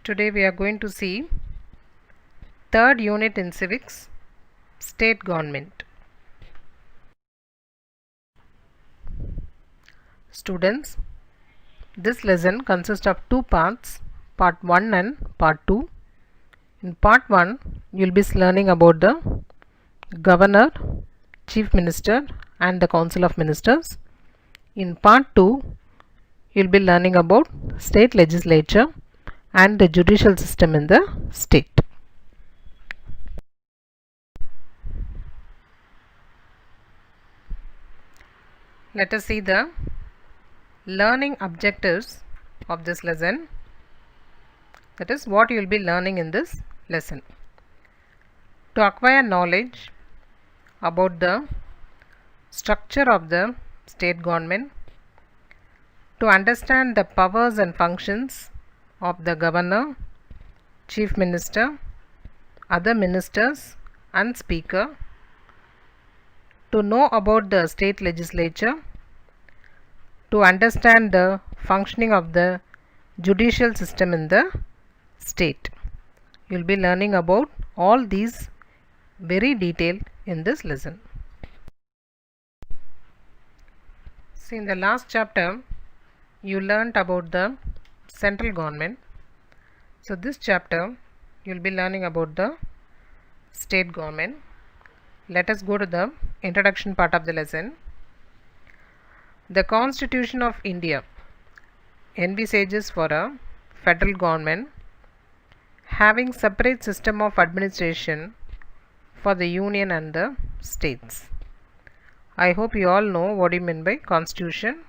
Today we are going to see third unit in civics, state government. Students, this lesson consists of two parts, part 1 and part 2. In part 1, you will be learning about the governor, chief minister and the council of ministers. In part 2, you will be learning about state legislature and the judicial system in the state. Let us see the learning objectives of this lesson. That is what you will be learning in this lesson. To acquire knowledge about the structure of the state government, to understand the powers and functions of the governor, chief minister, other ministers and speaker, to know about the state legislature, to understand the functioning of the judicial system in the state. You will be learning about all these very detailed in this lesson. See, in the last chapter you learnt about the central government. So this chapter you will be learning about the state government. Let us go to the introduction part of the lesson. The Constitution of India envisages for a federal government having separate system of administration for the union and the states. I hope you all know what you mean by constitution.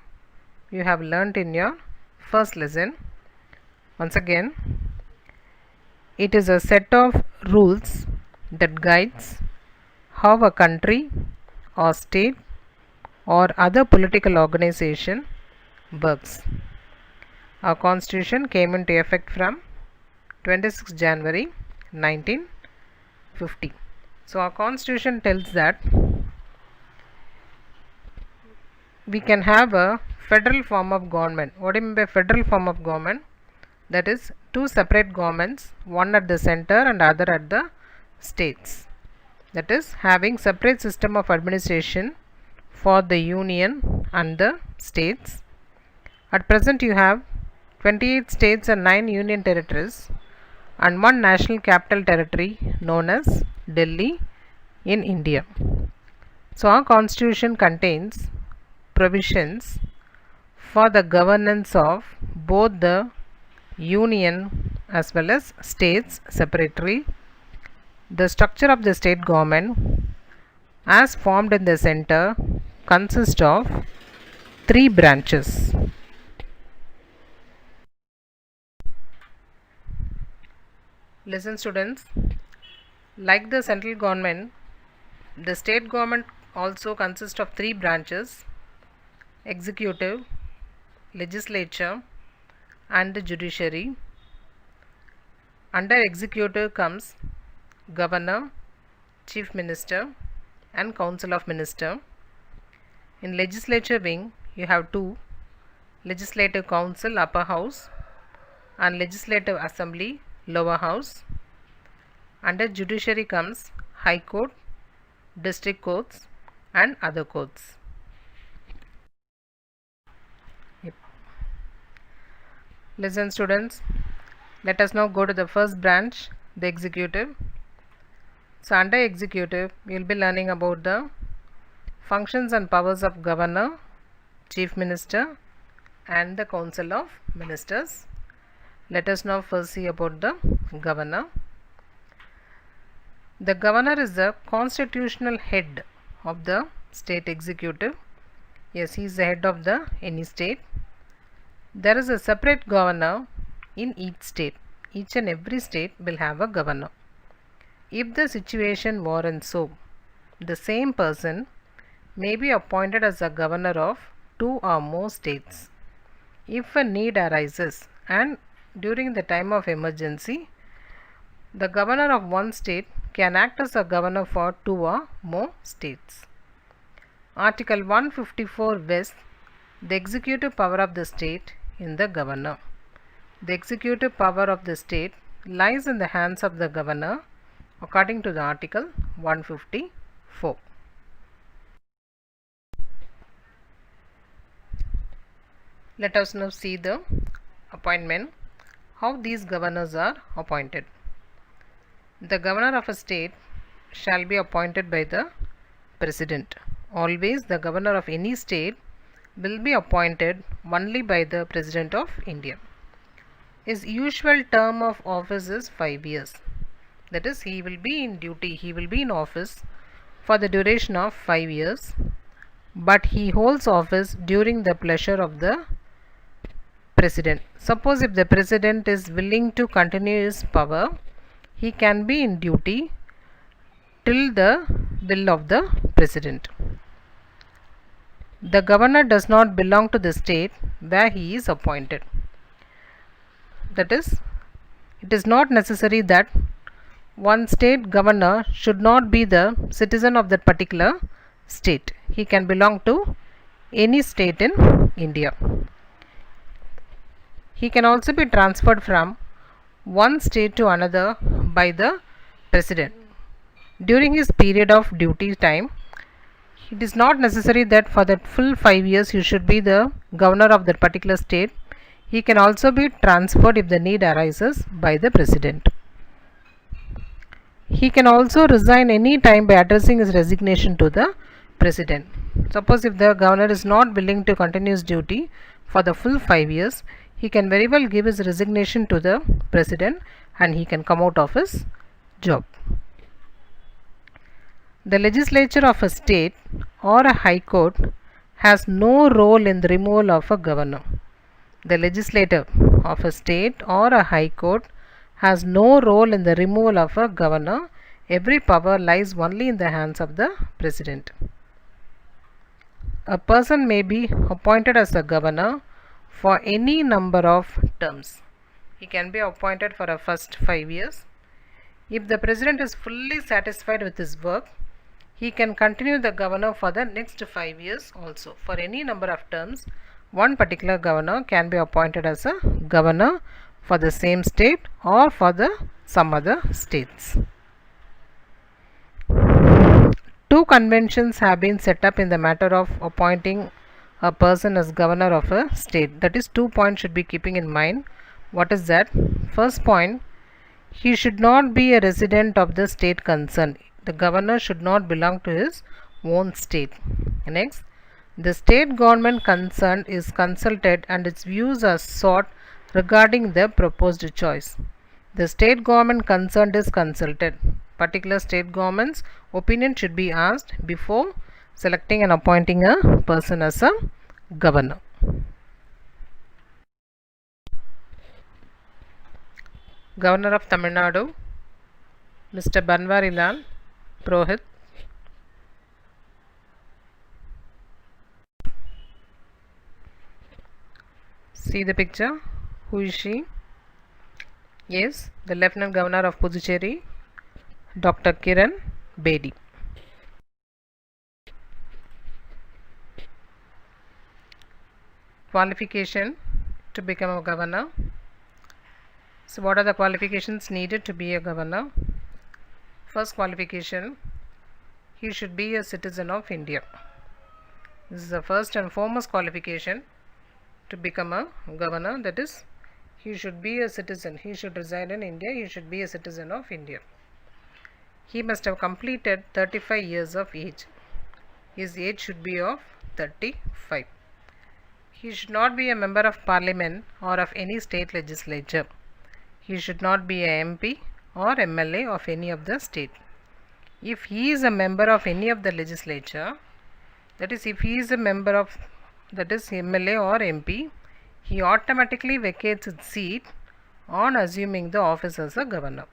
You have learnt in your first lesson. Once again, it is a set of rules that guides how a country or state or other political organization works. Our constitution came into effect from 26 January 1950. So our constitution tells that we can have a federal form of government. What do you mean by federal form of government? That is two separate governments, one at the center and other at the states. That is having separate system of administration for the union and the states. At present you have 28 states and 9 union territories and one national capital territory known as Delhi in India. So our constitution contains provisions for the governance of both the union as well as states separately. The structure of the state government as formed in the center consists of 3 branches. Listen students, like the central government, the state government also consists of 3 branches: executive, legislature and the judiciary. Under executive comes governor, chief minister and council of minister. In legislature wing you have 2: legislative council upper house and legislative assembly lower house. Under judiciary comes high court, district courts and other courts. Listen students, let us now go to the first branch, the executive. So under executive we will be learning about the functions and powers of governor, chief minister and the council of ministers. Let us now first see about the governor. The governor is the constitutional head of the state executive. Yes, he is the head of the any state. There is a separate governor in each state. Each and every state will have a governor. If the situation warrants so, the same person may be appointed as a governor of 2 or more states. If a need arises and during the time of emergency, the governor of one state can act as a governor for 2 or more states. Article 154 vests the executive power of the state in the governor. The executive power of the state lies in the hands of the governor according to the article 154. Let us now see the appointment, how these governors are appointed. The governor of a state shall be appointed by the president. Always the governor of any state will be appointed only by the President of India. His usual term of office is 5 years. That is, he will be in duty, he will be in office for the duration of 5 years, but he holds office during the pleasure of the President. Suppose if the President is willing to continue his power, he can be in duty till the will of the President. The governor does not belong to the state where he is appointed. That is, it is not necessary that one state governor should not be the citizen of that particular state. He can belong to any state in India. He can also be transferred from one state to another by the President. During his period of duty time, it is not necessary that for that full 5 years you should be the governor of that particular state. He can also be transferred if the need arises by the President. He can also resign any time by addressing his resignation to the President. Suppose if the governor is not willing to continue his duty for the full 5 years, he can very well give his resignation to the President and he can come out of his job. The legislature of a state or a high court has no role in the removal of a governor. The legislature of a state or a high court has no role in the removal of a governor. Every power lies only in the hands of the President. A person may be appointed as a governor for any number of terms. He can be appointed for a first 5 years. If the President is fully satisfied with his work, he can continue the governor for the next 5 years also. For any number of terms, one particular governor can be appointed as a governor for the same state or for some other states. Two conventions have been set up in the matter of appointing a person as governor of a state. That is, 2 points should be keeping in mind. What is that? First point, he should not be a resident of the state concerned. The governor should not belong to his own state. Next, the state government concerned is consulted and its views are sought regarding the proposed choice. The state government concerned is consulted. Particular state government's opinion should be asked before selecting and appointing a person as a governor. Governor of Tamil Nadu, Mr. Banwarilal Purohit. See the picture. Who is she? Yes, the Lieutenant Governor of Puducherry, Dr. Kiran Bedi. Qualification to become a governor. So what are the qualifications needed to be a governor? First qualification, he should be a citizen of India. This is the first and foremost qualification to become a governor. That is, he should be a citizen. He should reside in India. He should be a citizen of India. He must have completed 35 years of age. His age should be of 35. He should not be a member of parliament or of any state legislature. He should not be a MP or MLA of any of the state. If he is a member of any of the legislature, that is, if he is a member of MLA or MP, he automatically vacates his seat on assuming the office as a governor.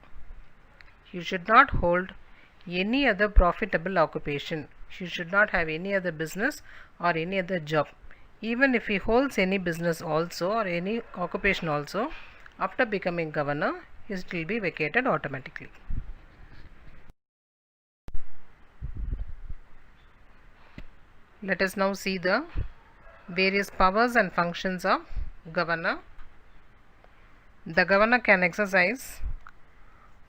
He should not hold any other profitable occupation. He should not have any other business or any other job. Even if he holds any business also or any occupation also, after becoming governor, it will be vacated automatically. Let us now see the various powers and functions of governor. The governor can exercise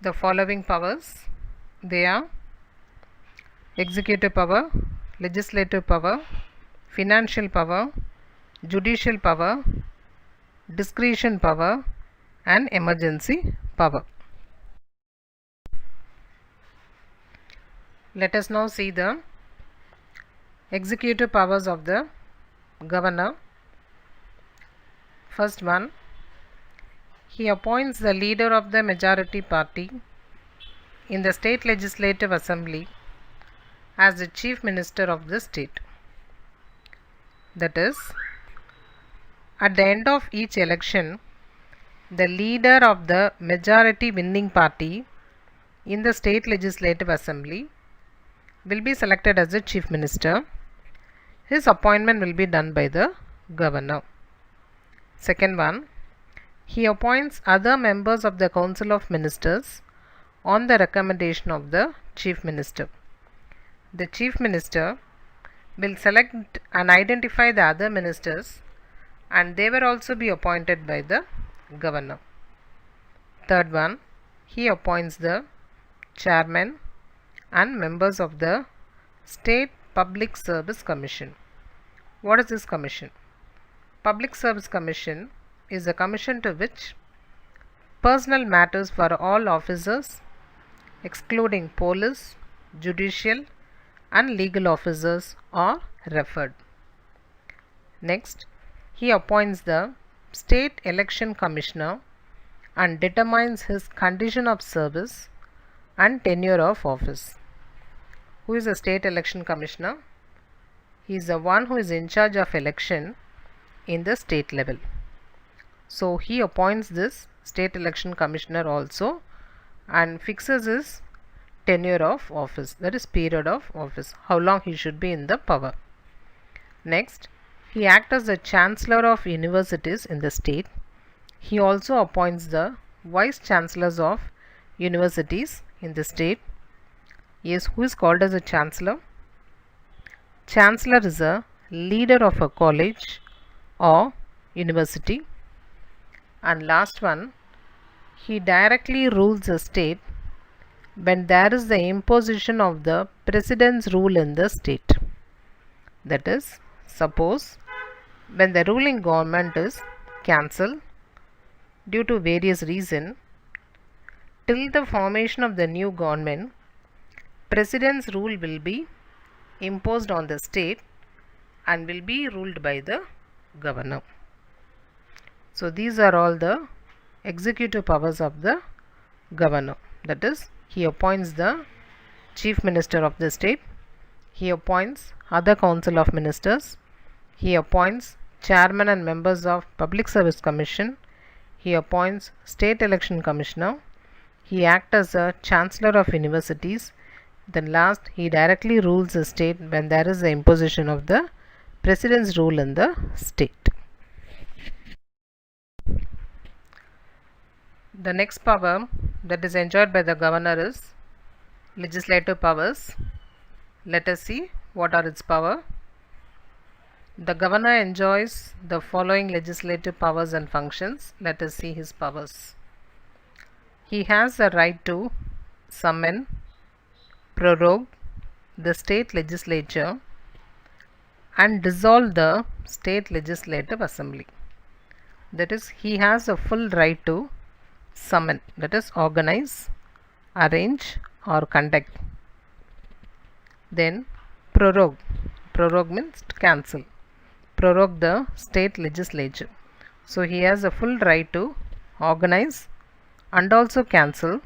the following powers. They are executive power, legislative power, financial power, judicial power, discretion power, and emergency power. Let us now see the executive powers of the governor. First one, he appoints the leader of the majority party in the state legislative assembly as the chief minister of the state. That is, at the end of each election, the leader of the majority winning party in the state legislative assembly will be selected as the chief minister. His appointment will be done by the governor. Second one, he appoints other members of the council of ministers on the recommendation of the chief minister. The chief minister will select and identify the other ministers, and they will also be appointed by the governor. Third one, he appoints the chairman and members of the State Public Service Commission. What is this commission? Public Service Commission is a commission to which personal matters for all officers, excluding police, judicial, and legal officers, are referred. Next, he appoints the State Election Commissioner and determines his condition of service and tenure of office. Who is the State Election Commissioner? He is the one who is in charge of election in the state level. So he appoints this State Election Commissioner also and fixes his tenure of office, that is period of office, how long he should be in the power. Next, he acts as the Chancellor of universities in the state. He also appoints the Vice Chancellors of universities in the state. Yes, who is called as a Chancellor? Chancellor is a leader of a college or university. And last one, he directly rules the state when there is the imposition of the president's rule in the state. That is, suppose when the ruling government is cancelled due to various reasons, till the formation of the new government, president's rule will be imposed on the state and will be ruled by the governor. So these are all the executive powers of the governor. That is, he appoints the chief minister of the state, he appoints other council of ministers, he appoints chairman and members of Public Service Commission, he appoints State Election Commissioner, he acts as a Chancellor of universities. Then last, he directly rules the state when there is the imposition of the president's rule in the state. The next power that is enjoyed by the governor is legislative powers. Let us see what are its power. The governor enjoys the following legislative powers and functions. Let us see his powers. He has the right to summon, prorogue the state legislature and dissolve the state legislative assembly. That is, he has a full right to summon, that is, organize, arrange or conduct. Then prorogue. Prorogue means to cancel. Prorogue the state legislature. So he has a full right to organize and also cancel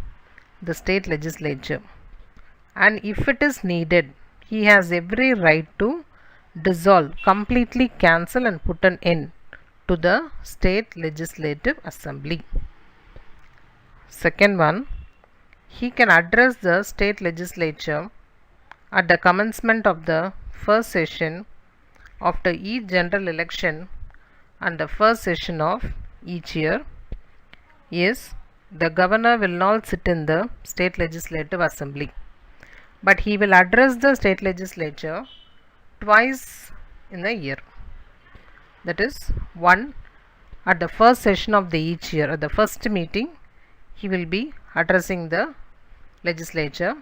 the state legislature. And if it is needed, he has every right to dissolve, completely cancel and put an end to the state legislative assembly. Second one, he can address the state legislature at the commencement of the first session after each general election and the first session of each year. Yes, the governor will not sit in the state legislative assembly, but he will address the state legislature twice in a year. That is, one at the first session of the each year, at the first meeting, he will be addressing the legislature.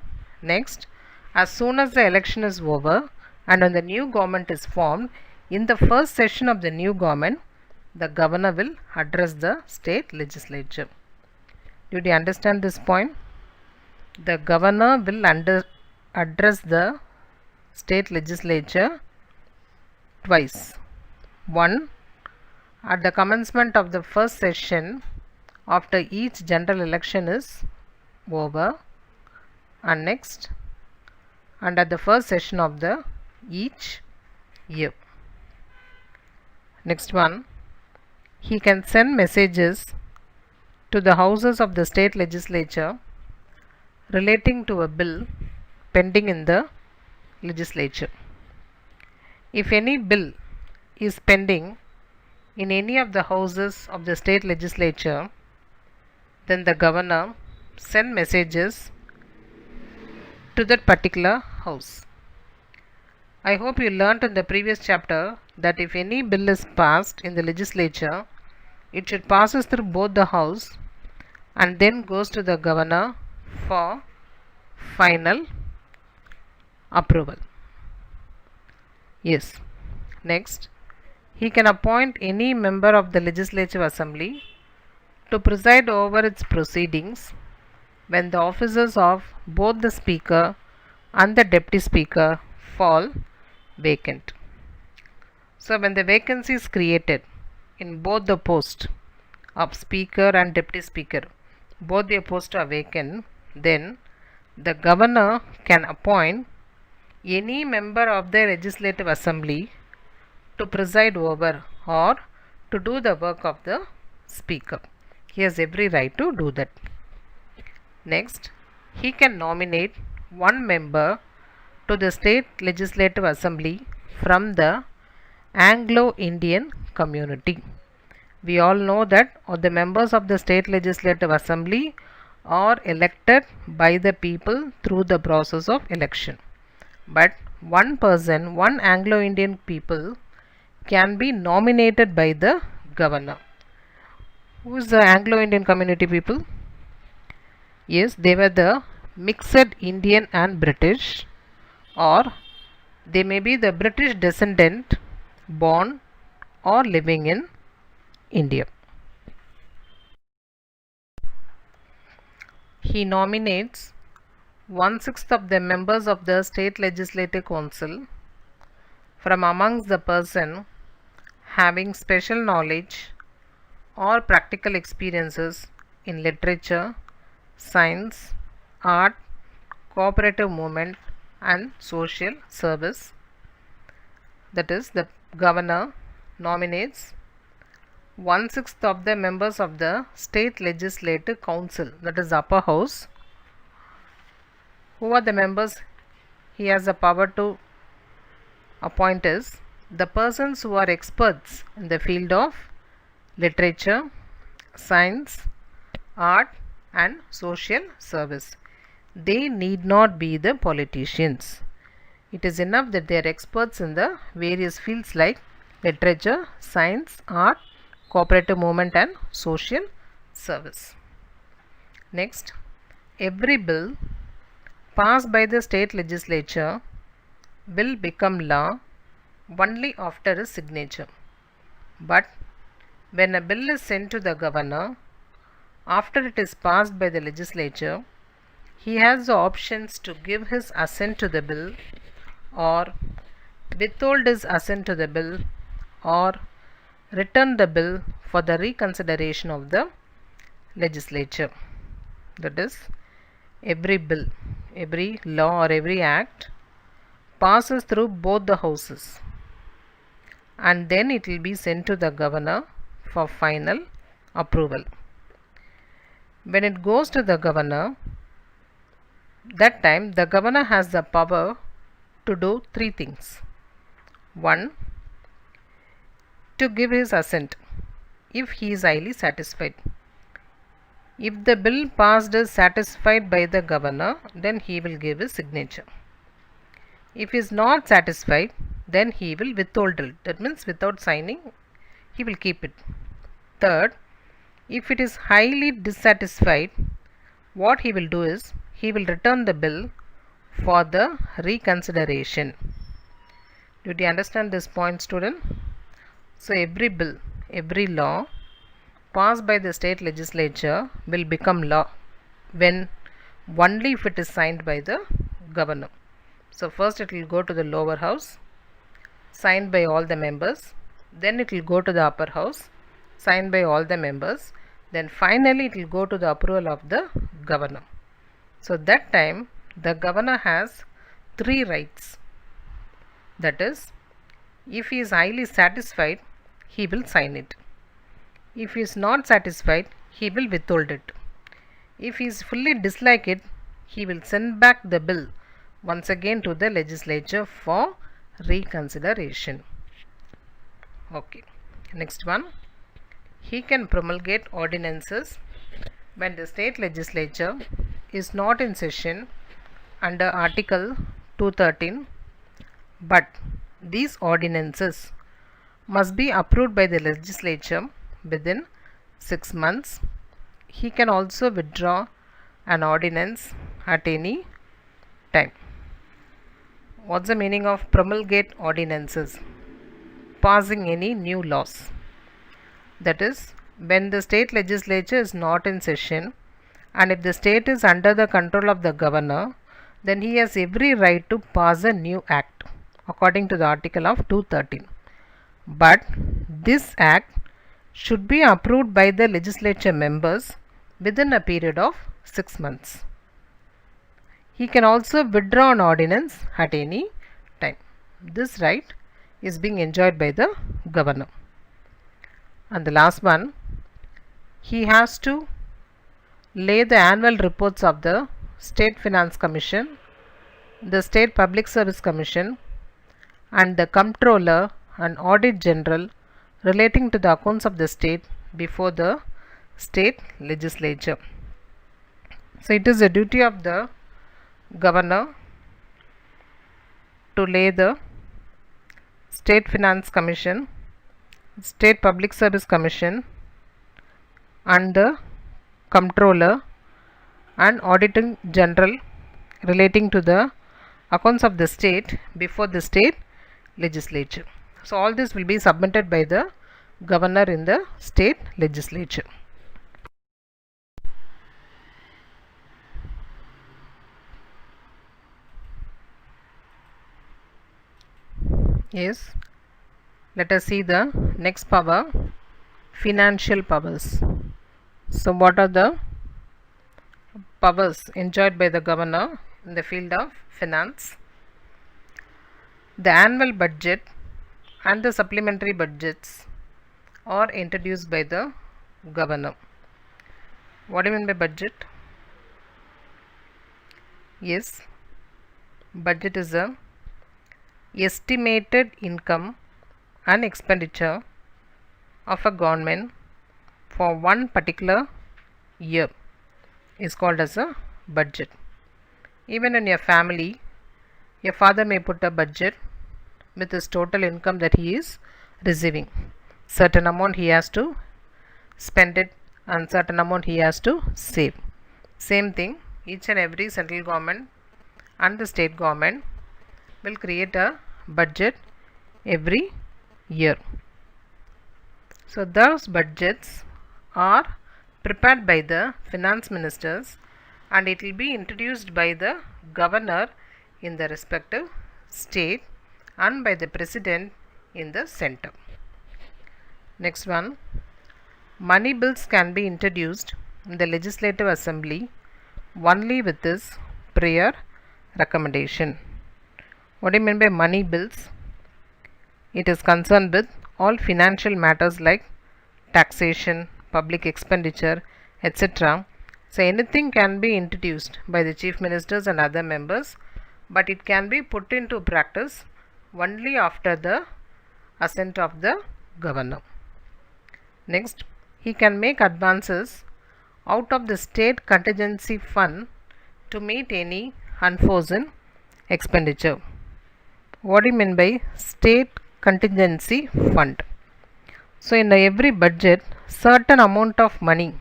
Next, as soon as the election is over and when the new government is formed, in the first session of the new government, the governor will address the state legislature. Did you understand this point? The governor will address the state legislature twice. One, at the commencement of the first session after each general election is over, and next, and at the first session of the each year. Next one, he can send messages to the houses of the state legislature relating to a bill pending in the legislature. If any bill is pending in any of the houses of the state legislature, then the governor send messages to that particular house. I hope you learnt in the previous chapter that if any bill is passed in the legislature, it should passes through both the house and then goes to the governor for final approval. Yes. Next, he can appoint any member of the legislative assembly to preside over its proceedings when the offices of both the speaker and the deputy speaker fall vacant. So when the vacancy is created in both the post of speaker and deputy speaker, both their posts are vacant, then the governor can appoint any member of the legislative assembly to preside over or to do the work of the speaker. He has every right to do that. Next, he can nominate one member to the state legislative assembly from the Anglo-Indian community. We all know that all the members of the state legislative assembly are elected by the people through the process of election. But one person, one Anglo-Indian people can be nominated by the governor. Who is the Anglo-Indian community people? Yes, they were the mixed Indian and British, or they may be the British descendant born or living in India. He nominates 1/6 of the members of the state legislative council from amongst the person having special knowledge or practical experiences in literature, science, art, cooperative movement and social service. That is, the governor nominates 1/6 of the members of the state legislative council, that is the upper house. Who are the members he has the power to appoint is the persons who are experts in the field of literature, science, art and social service. They need not be the politicians. It is enough that they are experts in the various fields like literature, science, art, cooperative movement and social service. Next, every bill passed by the state legislature will become law only after his signature. But when a bill is sent to the governor, after it is passed by the legislature, he has the options to give his assent to the bill or withhold his assent to the bill or return the bill for the reconsideration of the legislature. That is, every bill, every law or every act passes through both the houses and then it will be sent to the governor for final approval. When it goes to the governor, that time the governor has the power to do three things. One, to give his assent if he is highly satisfied. If the bill passed is satisfied by the governor, then he will give his signature. If he is not satisfied, then he will withhold it. That means without signing, he will keep it. Third, if it is highly dissatisfied, what he will do is he will return the bill for the reconsideration. Did you understand this point, student? So every bill, every law passed by the state legislature will become law when only if it is signed by the governor. So first it will go to the lower house, signed by all the members, then it will go to the upper house, signed by all the members, then finally it will go to the approval of the governor. So that time the governor has 3 rights. That is, if he is highly satisfied, he will sign it. If he is not satisfied, he will withhold it. If he is fully dislike it, he will send back the bill once again to the legislature for reconsideration. Okay, next one. He can promulgate ordinances when the state legislature is not in session under Article 213, but these ordinances must be approved by the legislature within 6 months. He can also withdraw an ordinance at any time. What's the meaning of promulgate ordinances? Passing any new laws. That is, when the state legislature is not in session and if the state is under the control of the governor, then he has every right to pass a new act according to the article of 213. But this act should be approved by the legislature members within a period of 6 months. He can also withdraw an ordinance at any time. This right is being enjoyed by the governor. And the last one, he has to lay the annual reports of the State Finance Commission, the State Public Service Commission, and the Comptroller and Audit General relating to the accounts of the state before the state legislature. So it is a duty of the governor to lay the State Finance Commission, State Public Service Commission, and the Comptroller and Auditor General relating to the accounts of the state before the state legislature. So all this will be submitted by the governor in the state legislature. Yes, let us see the next power, financial powers. So what are the powers enjoyed by the governor in the field of finance? The annual budget and the supplementary budgets are introduced by the governor. What do you mean by budget? Yes, budget is a estimated income and expenditure of a government for one particular year is called as a budget. Even in your family, your father may put a budget with his total income that he is receiving. Certain amount he has to spend it and certain amount he has to save. Same thing, each and every central government and the state government will create a budget every year. So those budgets are prepared by the finance ministers and it will be introduced by the governor in the respective state and by the president in the center. Next one, money bills can be introduced in the legislative assembly only with this prior recommendation. What do you mean by money bills? It is concerned with all financial matters like taxation, public expenditure, etc. So anything can be introduced by the chief ministers and other members, but it can be put into practice only after the assent of the governor. Next, he can make advances out of the state contingency fund to meet any unforeseen expenditure. What do you mean by state contingency fund? So in every budget certain amount of money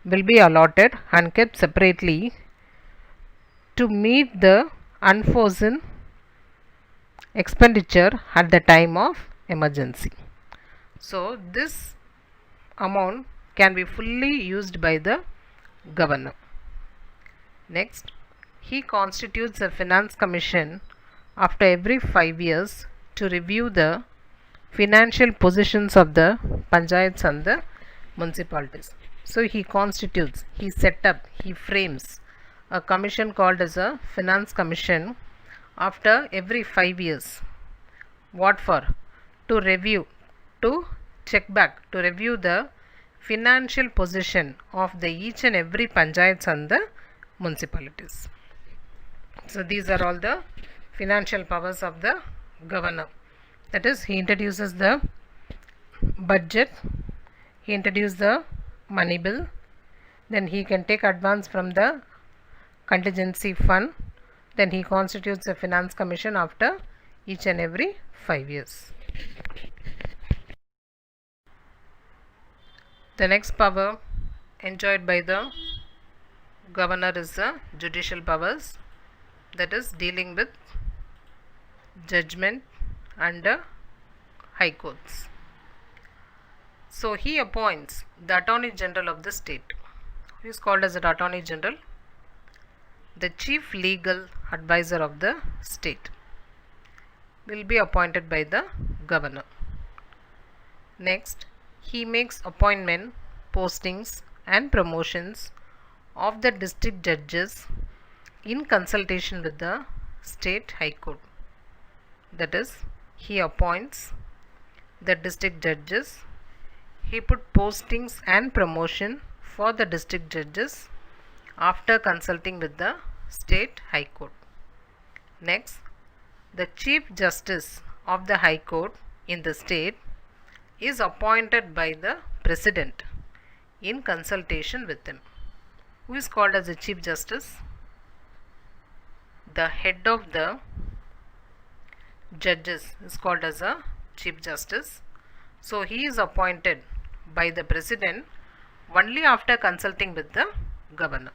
will be allotted and kept separately to meet the unforeseen expenditure at the time of emergency. So this amount can be fully used by the governor. Next, he constitutes a finance commission after every 5 years to review the financial positions of the panchayats and the municipalities. So he constitutes, he set up, he frames a commission called as a finance commission after every 5 years. What for? To review, to check back, to review the financial position of the each and every panchayats and the municipalities. So these are all the financial powers of the governor. That is, he introduces the budget, he introduces the money bill, then he can take advance from the contingency fund, then he constitutes a finance commission after each and every 5 years. The next power enjoyed by the governor is the judicial powers, that is dealing with judgment under high courts. So he appoints the Attorney General of the state, who is called as the Attorney General, the chief legal advisor of the state, will be appointed by the governor. Next, he makes appointment, postings and promotions of the district judges in consultation with the state high court. That is, he appoints the district judges, he put postings and promotion for the district judges after consulting with the state high court. Next, the chief justice of the high court in the state is appointed by the president in consultation with him. Who is called as the chief justice? The head of the judges is called as a chief justice. So he is appointed by the president only after consulting with the governor.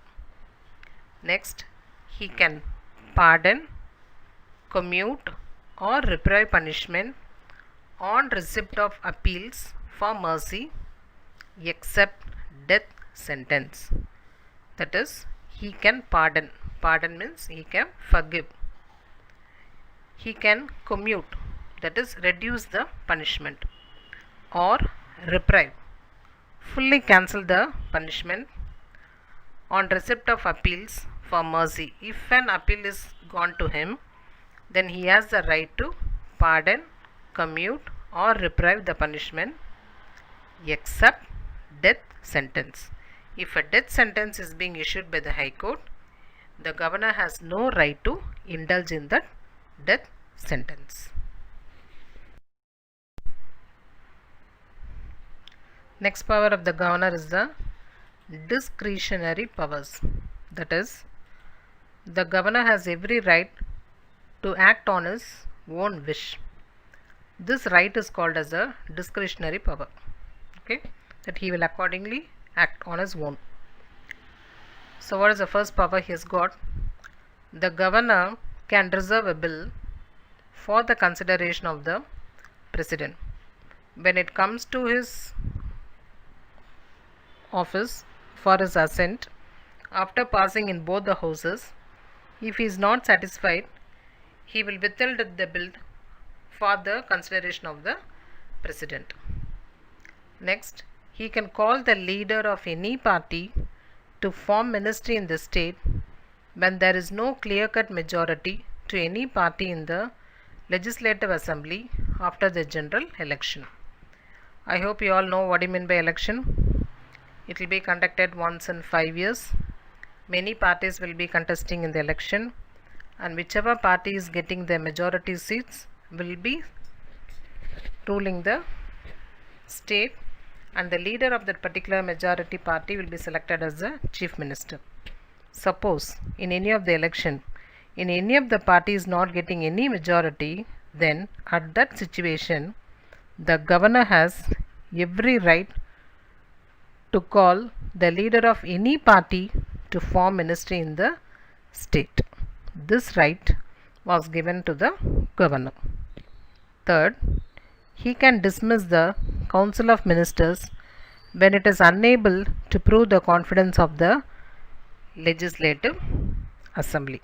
Next, he can pardon, commute or reprieve punishment on receipt of appeals for mercy except death sentence. That is, he can pardon. Pardon means he can forgive. He can commute, that is reduce the punishment, or reprieve, fully cancel the punishment on receipt of appeals for mercy. If an appeal is gone to him, then he has the right to pardon, commute or reprieve the punishment except death sentence. If a death sentence is being issued by the High Court, the governor has no right to indulge in that death sentence. Next power of the governor is the discretionary powers. That is, the governor has every right to act on his own wish. This right is called as a discretionary power. Okay, that he will accordingly act on his own. So what is the first power he has got? The governor can reserve a bill for the consideration of the president. When it comes to his office for his assent, after passing in both the houses, if he is not satisfied, he will withhold the bill for the consideration of the president. Next, he can call the leader of any party to form ministry in the state when there is no clear-cut majority to any party in the legislative assembly after the general election. I hope you all know what I mean by election. It will be conducted once in 5 years. Many parties will be contesting in the election, and whichever party is getting the majority seats will be ruling the state, and the leader of that particular majority party will be selected as the chief minister. Suppose in any of the election, in any of the parties not getting any majority, then at that situation the governor has every right to call the leader of any party to form ministry in the state. This right was given to the governor. Third, he can dismiss the council of ministers when it is unable to prove the confidence of the legislative assembly.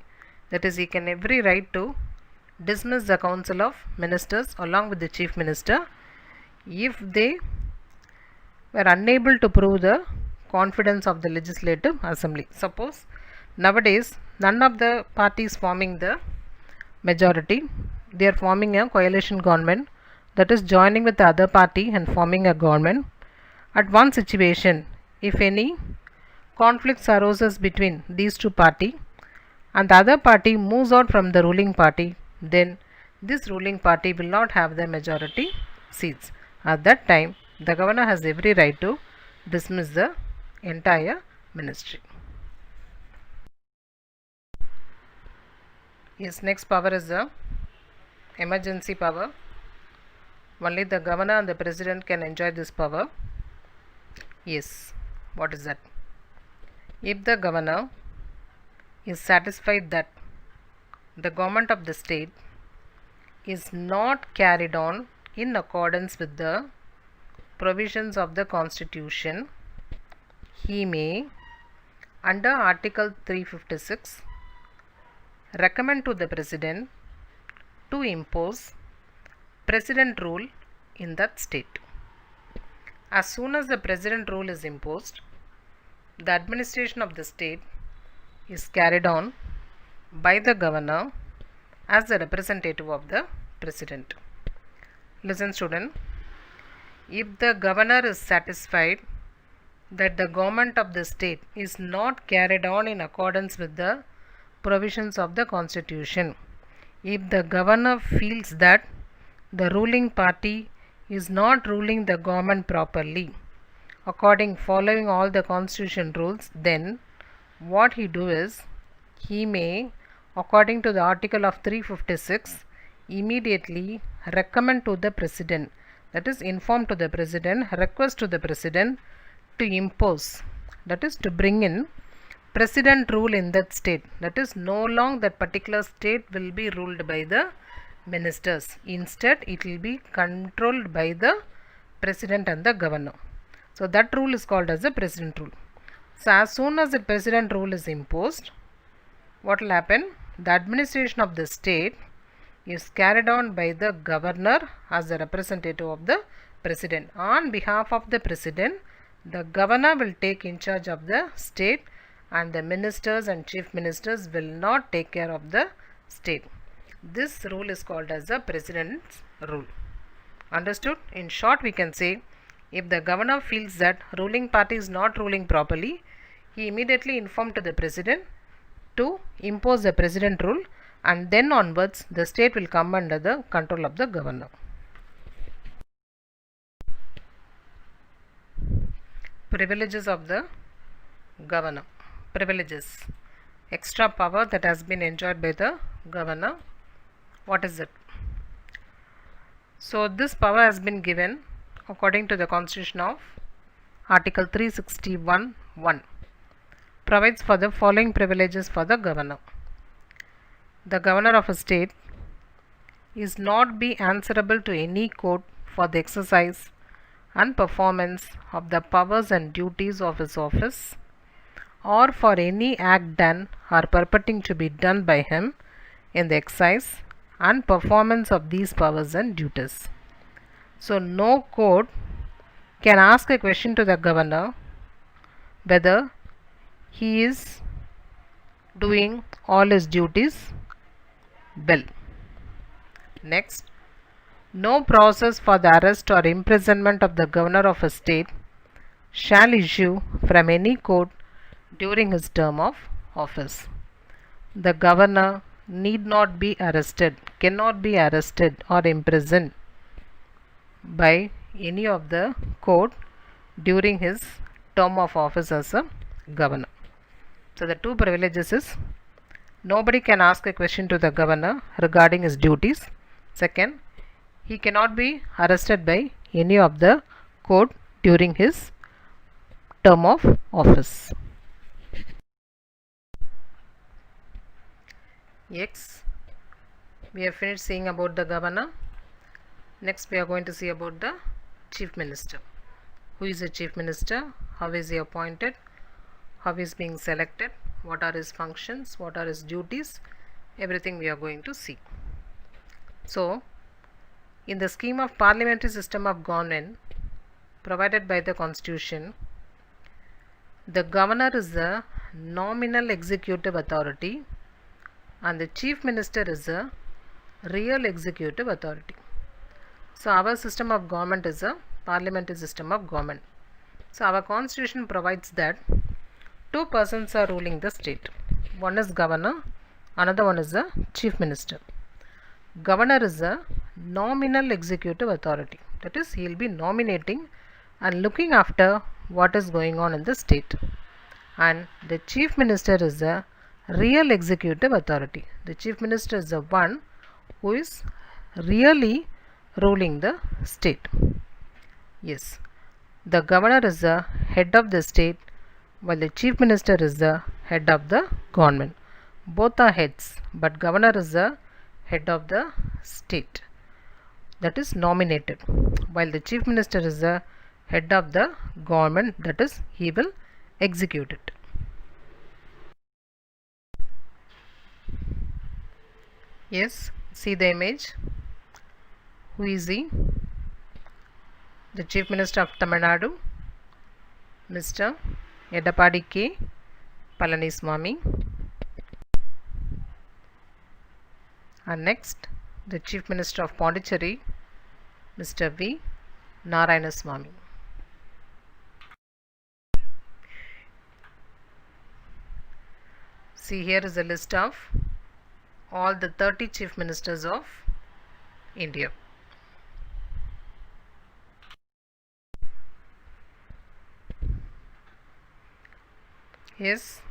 That is, he can every right to dismiss the council of ministers along with the chief minister if they were unable to prove the confidence of the legislative assembly. Suppose nowadays none of the parties forming the majority, they are forming a coalition government, that is joining with the other party and forming a government. At one situation, if any conflicts arises between these two parties and the other party moves out from the ruling party, then this ruling party will not have the majority seats. At that time, the governor has every right to dismiss the entire ministry. Yes, next power is the emergency power. Only the governor and the president can enjoy this power. Yes, what is that? If the governor is satisfied that the government of the state is not carried on in accordance with the provisions of the constitution, he may, under Article 356, recommend to the president to impose president rule in that state. As soon as the president rule is imposed, the administration of the state is carried on by the governor as the representative of the president. Listen, student, if the governor is satisfied that the government of the state is not carried on in accordance with the provisions of the constitution, if the governor feels that the ruling party is not ruling the government properly following all the constitution rules, then what he do is, he may, according to the article of 356, immediately recommend to the president, that is inform to the president, request to the president to impose, that is to bring in president rule in that state. That is, no longer that particular state will be ruled by the ministers. Instead, it will be controlled by the president and the governor. So that rule is called as the president rule. So as soon as the president rule is imposed, what will happen? The administration of the state is carried on by the governor as the representative of the president. On behalf of the president, the governor will take in charge of the state, and the ministers and chief ministers will not take care of the state. This rule is called as the president's rule. Understood? In short, we can say, if the governor feels that ruling party is not ruling properly, he immediately informed to the president to impose the president rule, and then onwards the state will come under the control of the governor. Privileges of the governor. Privileges. Extra power that has been enjoyed by the governor. What is it? So this power has been given according to the constitution of Article 361(1). Provides for the following privileges for the governor. The governor of a state is not be answerable to any court for the exercise and performance of the powers and duties of his office, or for any act done or purporting to be done by him in the exercise and performance of these powers and duties. So no court can ask a question to the governor whether he is doing all his duties well. Next, no process for the arrest or imprisonment of the governor of a state shall issue from any court during his term of office. The governor need not be arrested, cannot be arrested or imprisoned by any of the court during his term of office as a governor. So the two privileges is, nobody can ask a question to the governor regarding his duties. Second, he cannot be arrested by any of the court during his term of office. Yes, we have finished seeing about the governor. Next we are going to see about the chief minister. Who is the chief minister? How is he appointed? How is being selected? What are his functions? What are his duties? Everything we are going to see. So, in the scheme of parliamentary system of government provided by the constitution, the governor is the nominal executive authority and the chief minister is the real executive authority. So our system of government is a parliamentary system of government. So our constitution provides that two persons are ruling the state. One is governor, another one is the chief minister. Governor is a nominal executive authority. That is, he will be nominating and looking after what is going on in the state. And the chief minister is the real executive authority. The chief minister is the one who is really ruling the state. Yes, the governor is the head of the state while the chief minister is the head of the government. Both are heads, but governor is the head of the state, that is nominated, while the chief minister is the head of the government, that is he will execute it. Yes, see the image. Who is he? The chief minister of Tamil Nadu, Mr. Edappadi K. Palaniswamy. And next, the chief minister of Pondicherry, Mr. V. Narayanaswamy. See, here is a list of all the 30 chief ministers of India. Yes,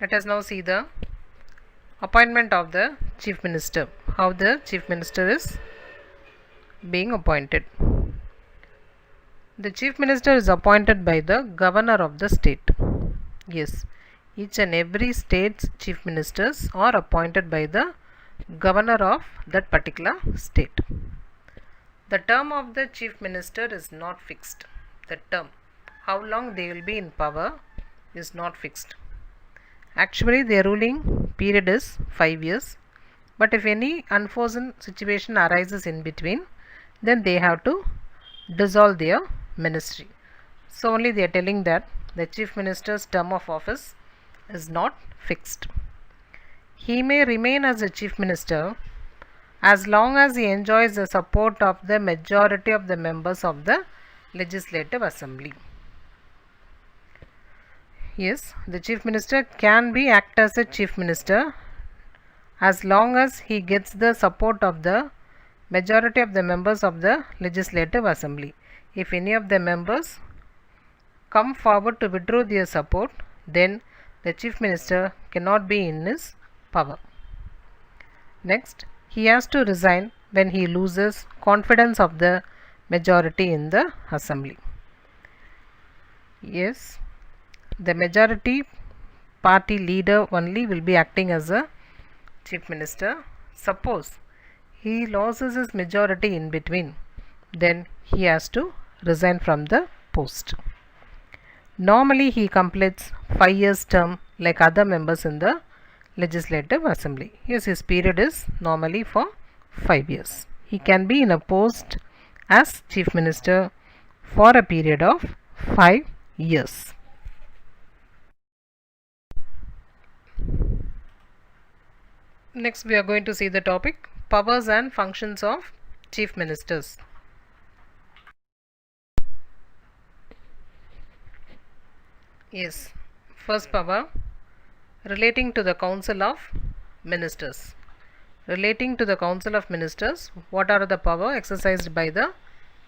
let us now see the appointment of the chief minister. How the chief minister is being appointed. The chief minister is appointed by the governor of the state. Yes, each and every state's chief ministers are appointed by the governor of that particular state. The term of the chief minister is not fixed. The term, how long they will be in power, is not fixed. Actually, their ruling period is 5 years, but if any unforeseen situation arises in between, then they have to dissolve their ministry. So only they are telling that the chief minister's term of office is not fixed. He may remain as a chief minister as long as he enjoys the support of the majority of the members of the legislative assembly. Yes, the chief minister can be act as a chief minister as long as he gets the support of the majority of the members of the legislative assembly. If any of the members come forward to withdraw their support, then the chief minister cannot be in his power. Next, he has to resign when he loses confidence of the majority in the assembly. Yes, the majority party leader only will be acting as a chief minister. Suppose he loses his majority in between, then he has to resign from the post. Normally he completes 5 years term like other members in the legislative assembly. Yes, his period is normally for 5 years. He can be in a post as chief minister for a period of 5 years. Next we are going to see the topic powers and functions of chief ministers. Yes, first power relating to the council of ministers. Relating to the council of ministers, what are the power exercised by the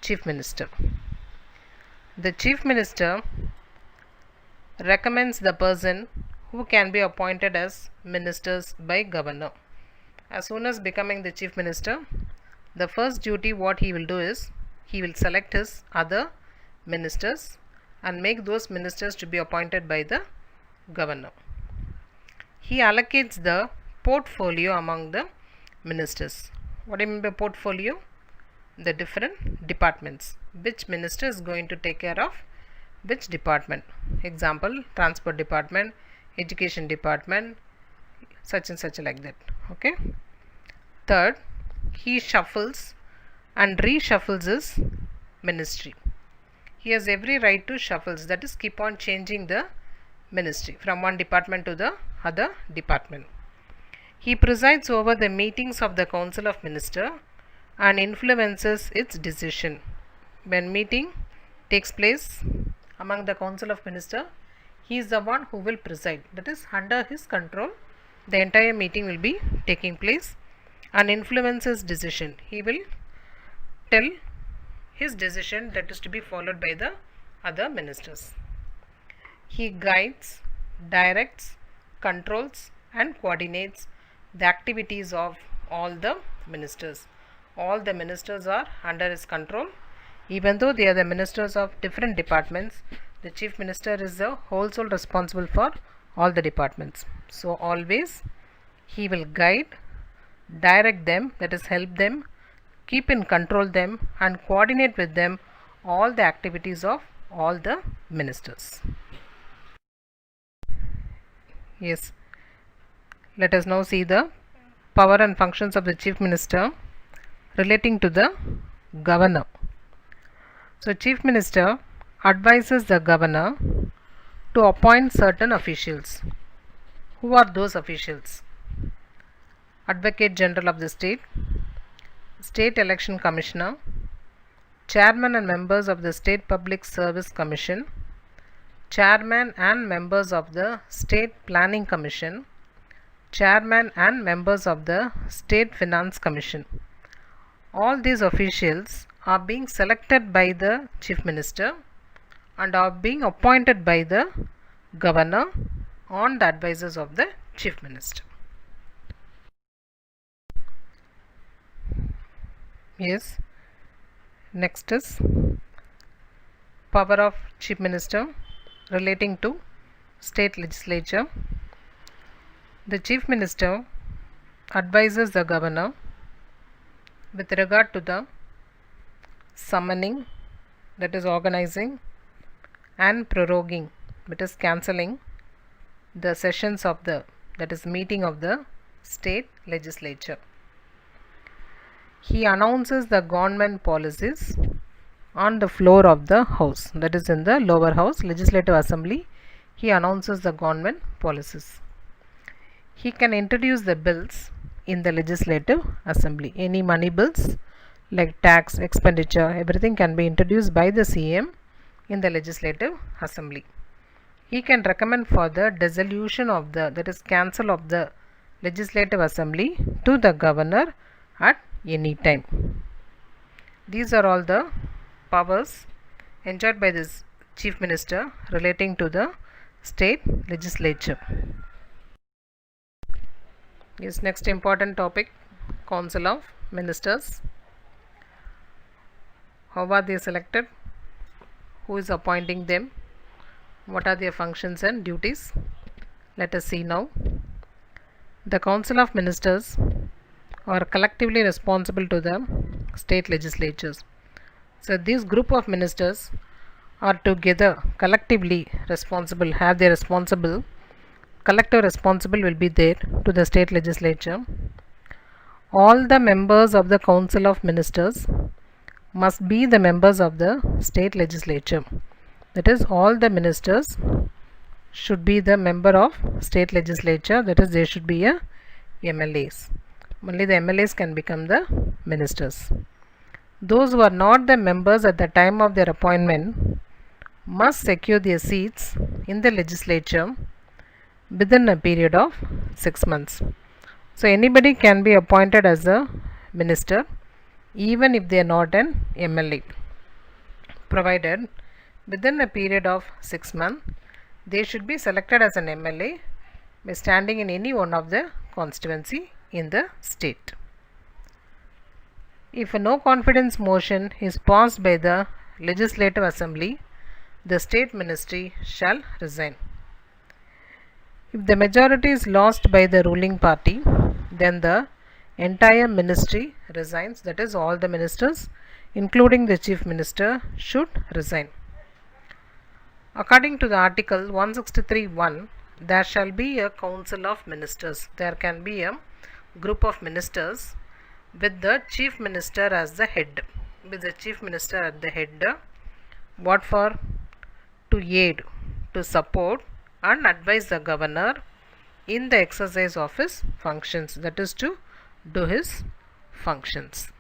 chief minister? The chief minister recommends the person who can be appointed as ministers by governor. As soon as becoming the chief minister, the first duty what he will do is he will select his other ministers and make those ministers to be appointed by the governor. He allocates the portfolio among the ministers. What do you mean by portfolio? The different departments. Which minister is going to take care of which department? Example, transport department, education department, such and such like that. Okay. Third, he shuffles and reshuffles his ministry. He has every right to shuffles, that is keep on changing the ministry from one department to the other department. He presides over the meetings of the Council of Ministers and influences its decision. When meeting takes place among the Council of Ministers, he is the one who will preside. That is under his control. The entire meeting will be taking place and influences decision. He will tell his decision that is to be followed by the other ministers. He guides, directs, controls and coordinates the activities of all the ministers. All the ministers are under his control. Even though they are the ministers of different departments, the chief minister is the whole sole responsible for all the departments. So always he will guide, direct them, that is help them, keep in control them and coordinate with them all the activities of all the ministers. Yes, let us now see the power and functions of the chief minister relating to the governor. So chief minister advises the governor to appoint certain officials. Who are those officials? Advocate General of the state, State Election Commissioner, Chairman and members of the State Public Service Commission, Chairman and members of the State Planning Commission, Chairman and members of the State Finance Commission. All these officials are being selected by the chief minister and are being appointed by the governor on the advices of the chief minister. Yes, next is power of chief minister relating to state legislature. The chief minister advises the governor with regard to the summoning, that is organizing, and proroguing, that is cancelling the sessions of the, that is meeting of the state legislature. He announces the government policies on the floor of the house, that is in the lower house, legislative assembly. He announces the government policies. He can introduce the bills in the legislative assembly. Any money bills like tax, expenditure, everything can be introduced by the CM in the legislative assembly. He can recommend for the dissolution of the, that is cancel of the legislative assembly to the governor at any time. These are all the powers enjoyed by this chief minister relating to the state legislature. Yes, next important topic, Council of Ministers. How are they selected? Who is appointing them? What are their functions and duties? Let us see now. The Council of Ministers are collectively responsible to the state legislatures. So this group of ministers are together collectively responsible, have their responsible, collective responsible will be there to the state legislature. All the members of the Council of Ministers must be the members of the state legislature. That is, all the ministers should be the member of state legislature, that is, they should be a MLAs. Only the MLAs can become the ministers. Those who are not the members at the time of their appointment must secure their seats in the legislature within a period of 6 months. So anybody can be appointed as a minister even if they are not an MLA, provided within a period of 6 months they should be selected as an MLA by standing in any one of the constituency in the state. If a no confidence motion is passed by the legislative assembly, the state ministry shall resign. If the majority is lost by the ruling party, then the entire ministry resigns, that is, all the ministers, including the chief minister, should resign. According to the article 163(1), there shall be a council of ministers. There can be a group of ministers with the chief minister as the head. With the chief minister at the head, what for? To aid, to support and advise the governor in the exercise of his functions, that is, to do his functions.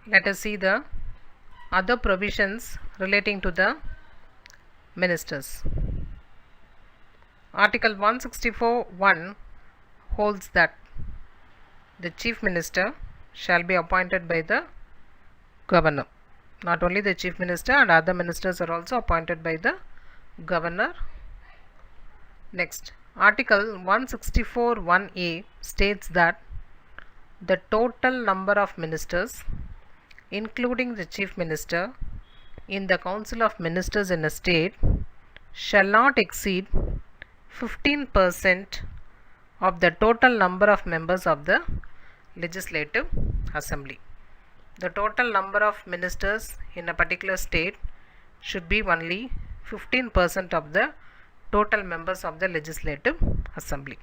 Let us see the other provisions relating to the ministers. Article 164(1) holds that the chief minister shall be appointed by the governor. Not only the chief minister, and other ministers are also appointed by the governor. Next, Article 164(1)(a) states that the total number of ministers, including the chief minister, in the council of ministers in a state shall not exceed 15% of the total number of members of the legislative assembly. The total number of ministers in a particular state should be only 15% of the total members of the legislative assembly.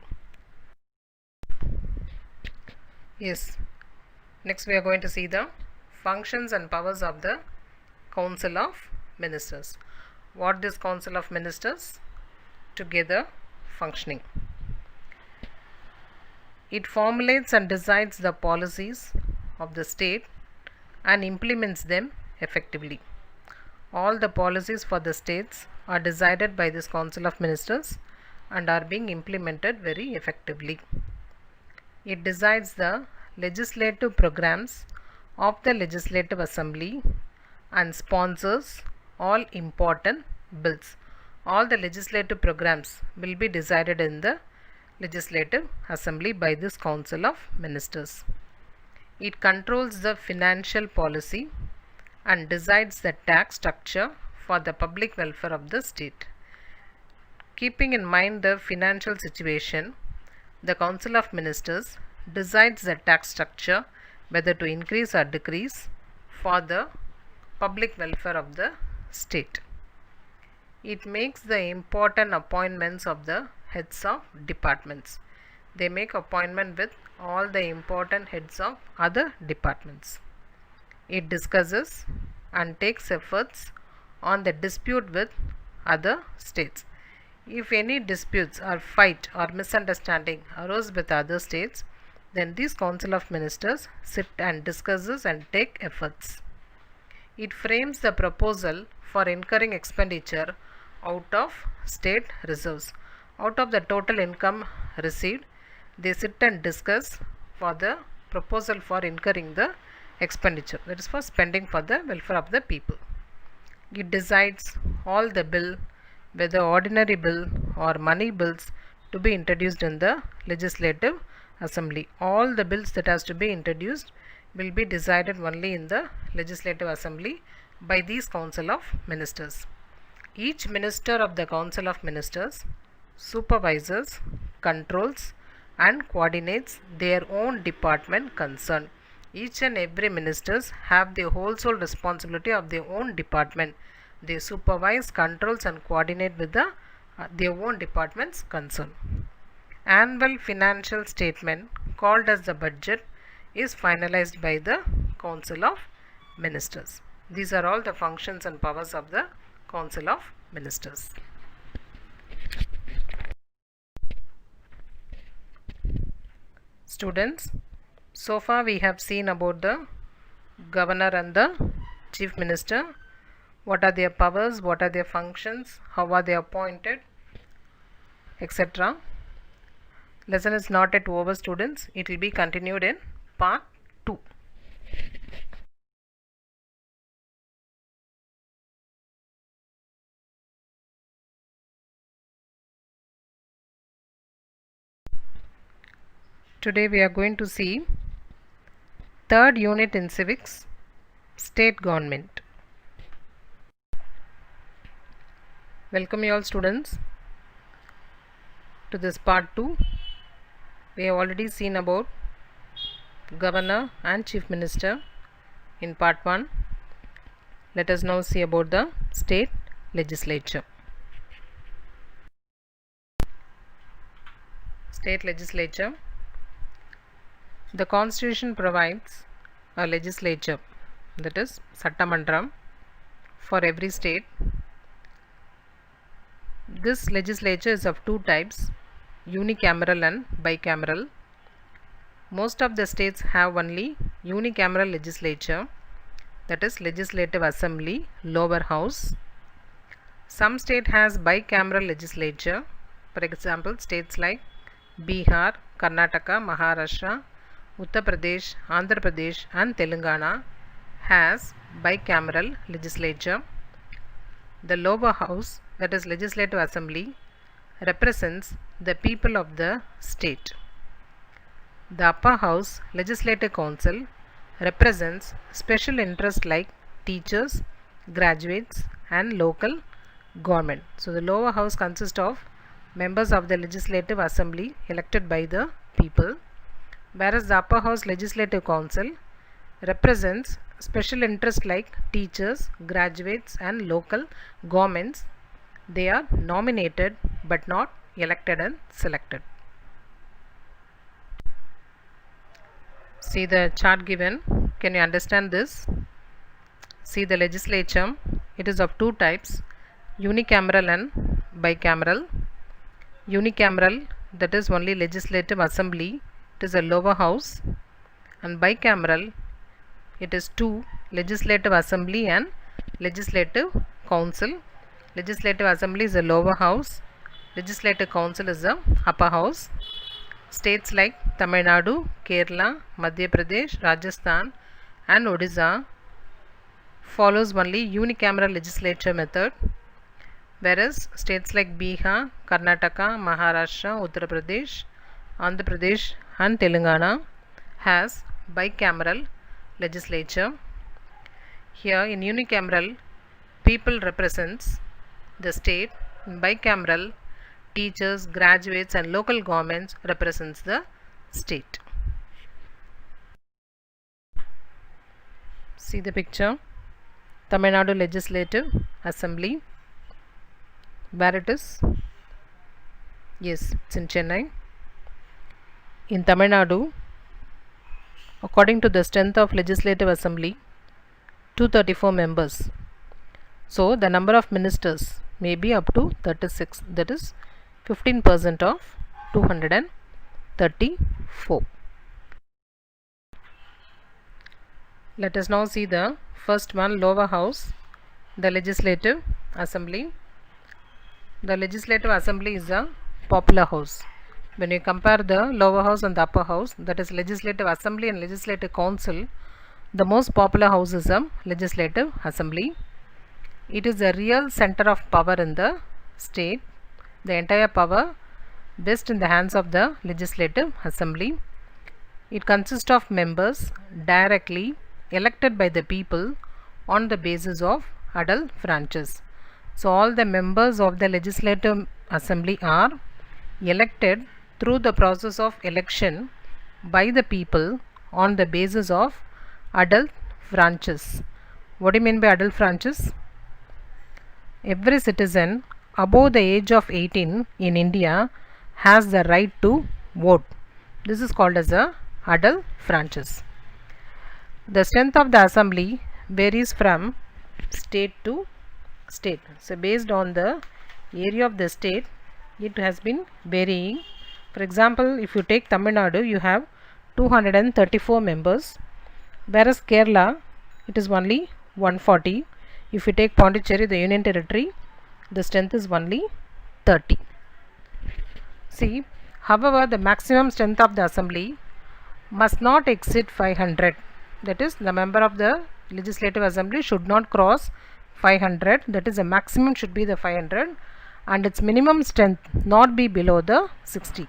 Yes. Next we are going to see the functions and powers of the council of ministers. What this council of ministers together functioning? It formulates and decides the policies of the state and implements them effectively. All the policies for the states are decided by this council of ministers and are being implemented very effectively. It decides the legislative programs of the legislative assembly and sponsors all important bills. All the legislative programs will be decided in the legislative assembly by this council of ministers. It controls the financial policy and decides the tax structure for the public welfare of the state. Keeping in mind the financial situation, the council of ministers decides the tax structure whether to increase or decrease for the public welfare of the state. It makes the important appointments of the heads of departments. They make appointment with all the important heads of other departments. It discusses and takes efforts on the dispute with other states. If any disputes or fight or misunderstanding arose with other states, then this council of ministers sit and discusses and take efforts. It frames the proposal for incurring expenditure out of state reserves. Out of the total income received, they sit and discuss for the proposal for incurring the expenditure, that is for spending for the welfare of the people. It decides all the bill, whether ordinary bill or money bills, to be introduced in the legislative assembly. All the bills that has to be introduced will be decided only in the legislative assembly by these council of ministers. Each minister of the council of ministers supervises, controls and coordinates their own department concerned. Each and every ministers have the whole sole responsibility of their own department. They supervise, controls and coordinate with their own departments concerned. Annual financial statement, called as the budget, is finalized by the council of ministers. These are all the functions and powers of the council of ministers. Students, so far we have seen about the governor and the chief minister. What are their powers, what are their functions, how are they appointed, etc. Lesson is not yet over, students. It will be continued in part 2. Today we are going to see Third unit in civics, state government. Welcome you all students to this part 2. We have already seen about governor and chief minister in part 1. Let us now see about the state legislature. State legislature. The constitution provides a legislature, that is Sattamandram, for every state. This legislature is of two types, unicameral and bicameral. Most of the states have only unicameral legislature, that is legislative assembly, lower house. Some state has bicameral legislature. For example, states like Bihar, Karnataka, Maharashtra, Uttar Pradesh, Andhra Pradesh and Telangana has bicameral legislature. The lower house, that is legislative assembly, represents the people of the state. The upper house, legislative council, represents special interests like teachers, graduates and local government. So the lower house consists of members of the legislative assembly elected by the people, whereas the upper house legislative council represents special interests like teachers, graduates and local governments. They are nominated but not elected and selected. See the chart given. Can you understand this? See the legislature. It is of two types, unicameral and bicameral. Unicameral, that is only legislative assembly, it is a lower house, and bicameral, it is two, legislative assembly and legislative council. Legislative assembly is a lower house, legislative council is the upper house. States like Tamil Nadu, Kerala, Madhya Pradesh, Rajasthan and Odisha follows only unicameral legislature method, whereas states like Bihar, Karnataka, Maharashtra, Uttar Pradesh, Andhra Pradesh and Telangana has bicameral legislature. Here in unicameral, people represents the state. In bicameral, teachers, graduates and local governments represents the state. See the picture. Tamil Nadu Legislative Assembly. Where it is? Yes, it's in Chennai. In Tamil Nadu, according to the strength of Legislative Assembly, 234 members. So the number of ministers may be up to 36, that is 15% of 234. Let us now see the first one, lower house, the Legislative Assembly. The Legislative Assembly is a popular house. When you compare the lower house and the upper house, that is Legislative Assembly and Legislative Council, the most popular house is a Legislative Assembly. It is the real center of power in the state. The entire power rests in the hands of the Legislative Assembly. It consists of members directly elected by the people on the basis of adult franchise. So all the members of the Legislative Assembly are elected through the process of election by the people on the basis of adult franchise. What do you mean by adult franchise? Every citizen above the age of 18 in India has the right to vote. This is called as a adult franchise. The strength of the assembly varies from state to state. So based on the area of the state, it has been varying. For example, if you take Tamil Nadu, you have 234 members, whereas Kerala, it is only 140. If you take Pondicherry, the Union Territory, the strength is only 30. See, however, the maximum strength of the assembly must not exceed 500. That is, the member of the Legislative Assembly should not cross 500. That is, the maximum should be the 500, and its minimum strength not be below the 60.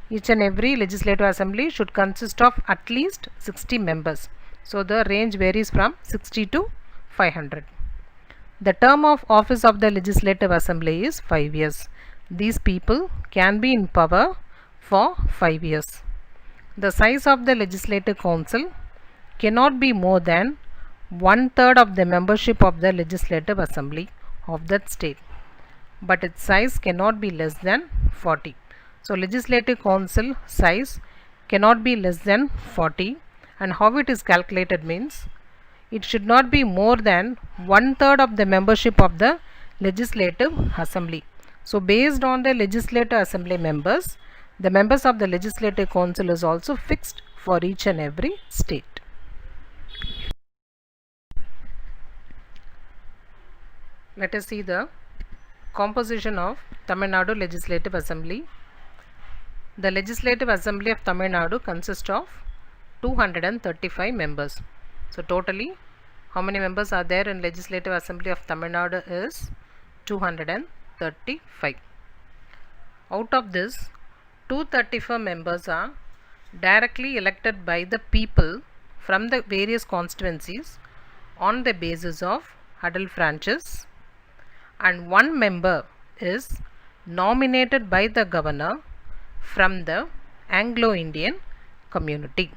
Each and every legislative assembly should consist of at least 60 members. So the range varies from 60 to 500. The term of office of the legislative assembly is 5 years. These people can be in power for 5 years. The size of the legislative council cannot be more than 1/3 of the membership of the legislative assembly of that state, but its size cannot be less than 40. So legislative council size cannot be less than 40, and how it is calculated means it should not be more than 1/3 of the membership of the legislative assembly. So based on the legislative assembly members, the members of the legislative council is also fixed for each and every state. Let us see the composition of Tamil Nadu Legislative Assembly. The Legislative Assembly of Tamil Nadu consists of 235 members. So totally how many members are there in Legislative Assembly of Tamil Nadu is 235. Out of this, 234 members are directly elected by the people from the various constituencies on the basis of adult franchise, and one member is nominated by the governor from the Anglo-Indian community.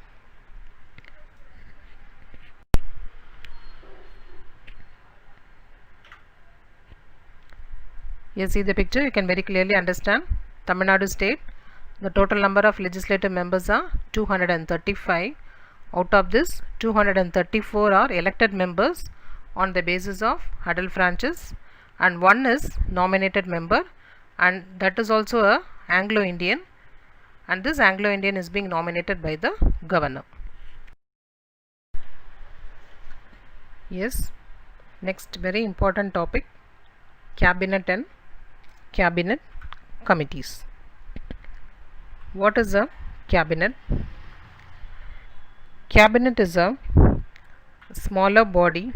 You see the picture, you can very clearly understand Tamil Nadu state. The total number of legislative members are 235. Out of this, 234 are elected members on the basis of adult franchise, and one is nominated member, and that is also a Anglo-Indian, and this Anglo-Indian is being nominated by the governor. Yes, next very important topic, cabinet and cabinet committees. What is a cabinet? Cabinet is a smaller body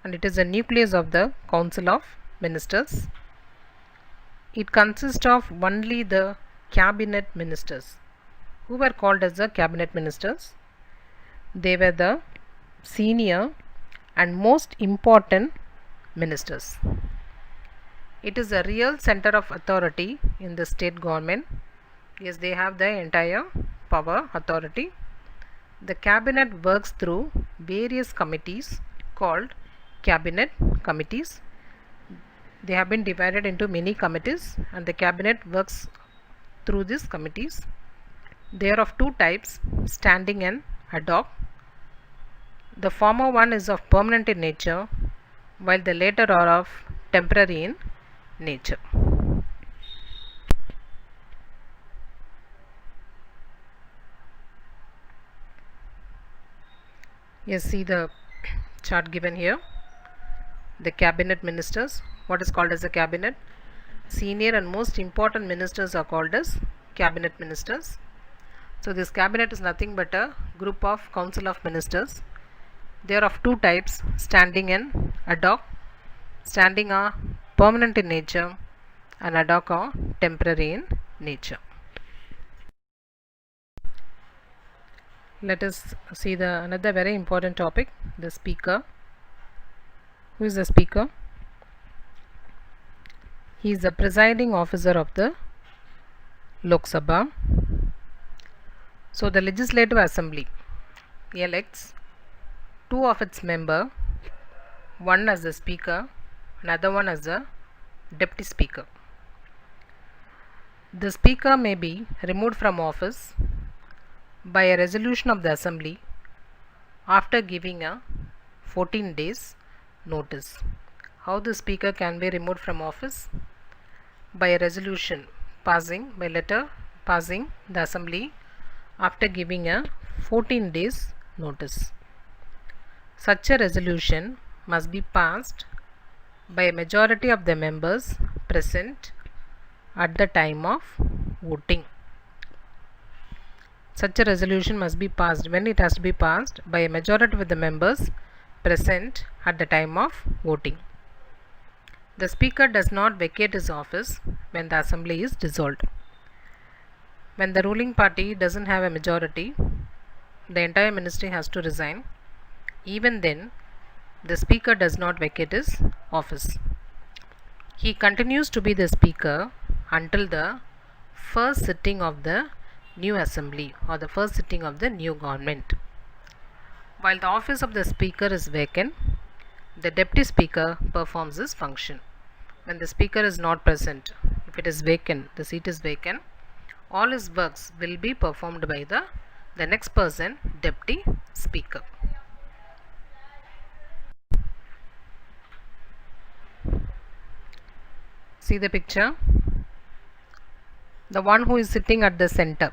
and it is a nucleus of the Council of Ministers. It consists of only the cabinet ministers. Who were called as the cabinet ministers? They were the senior and most important ministers. It is a real center of authority in the state government. Yes, they have the entire power, authority. The cabinet works through various committees called cabinet committees. They have been divided into many committees, and the cabinet works through these committees. They are of two types, standing and ad hoc. The former one is of permanent in nature, while the latter are of temporary in nature. Yes, see the chart given here. The cabinet ministers, what is called as a cabinet? Senior and most important ministers are called as cabinet ministers. So this cabinet is nothing but a group of council of ministers. They are of two types, standing and ad hoc. Standing are permanent in nature and ad hoc are temporary in nature. Let us see another very important topic, the speaker. Who is the speaker? He is the presiding officer of the Lok Sabha. So the Legislative Assembly elects two of its members, one as the speaker, another one as the deputy speaker. The speaker may be removed from office by a resolution of the assembly after giving a 14 days notice. How the speaker can be removed from office? By a resolution by letter passing the assembly after giving a 14 days notice. Such a resolution must be passed by a majority of the members present at the time of voting. Such a resolution must be passed when it has to be passed by a majority of the members present at the time of voting. The speaker does not vacate his office when the assembly is dissolved. When the ruling party doesn't have a majority, the entire ministry has to resign. Even then, the speaker does not vacate his office. He continues to be the speaker until the first sitting of the new assembly or the first sitting of the new government. While the office of the speaker is vacant, the deputy speaker performs this function. When the speaker is not present, if it is vacant, the seat is vacant, all his works will be performed by the next person, deputy speaker. See the picture. The one who is sitting at the center,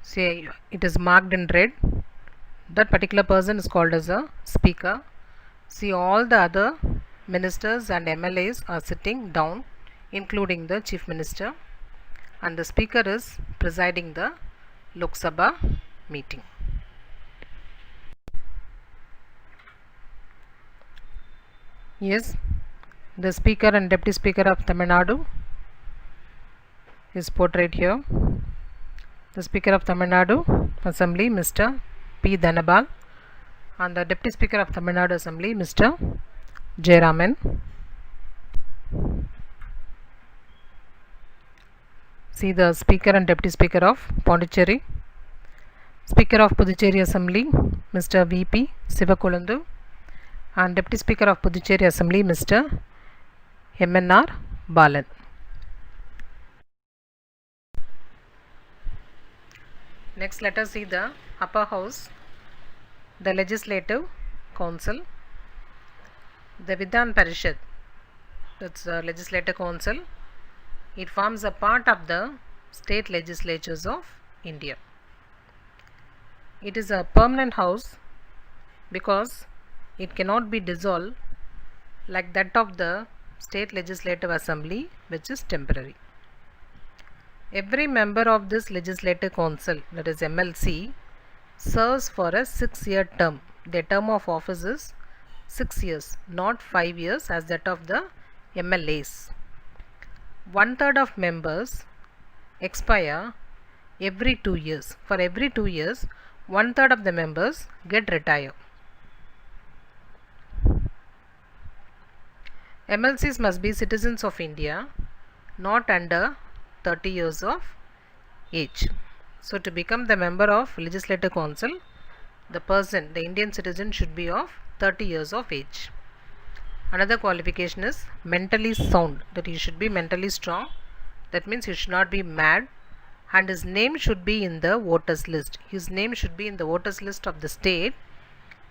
see it is marked in red. That particular person is called as a speaker. See, all the other ministers and MLAs are sitting down, including the chief minister, and the speaker is presiding the Lok Sabha meeting. Yes, the speaker and deputy speaker of Tamil Nadu is portrayed here. The speaker of Tamil Nadu Assembly, Mr. P. Dhanabal, and the deputy speaker of Tamil Nadu Assembly, Mr. Jayaraman. See the speaker and deputy speaker of Pondicherry. Speaker of Puducherry Assembly, Mr. V.P. Sivakolandu, and deputy speaker of Puducherry Assembly, Mr. M.N.R. Balan. Next, let us see the upper house, the legislative council, the Vidhan Parishad, that's the legislative council. It forms a part of the state legislatures of India. It is a permanent house because it cannot be dissolved like that of the state legislative assembly, which is temporary. Every member of this legislative council, that is MLC, serves for a 6-year term. The term of office is 6 years, not 5 years as that of the MLAs. 1/3 of members expire every 2 years. For every 2 years, 1/3 of the members get retired. MLCs must be citizens of India, not under 30 years of age. So to become the member of legislative council, the person, the Indian citizen, should be of 30 years of age. Another qualification is mentally sound, that he should be mentally strong. That means he should not be mad, and his name should be in the voters list. His name should be in the voters list of the state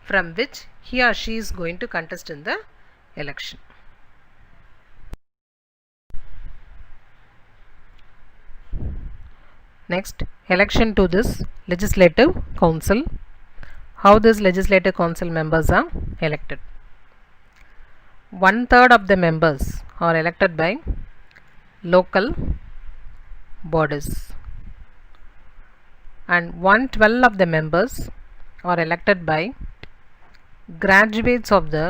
from which he or she is going to contest in the election. Next, election to this legislative council. How this legislative council members are elected. 1/3 of the members are elected by local bodies, and 1/12 of the members are elected by graduates of the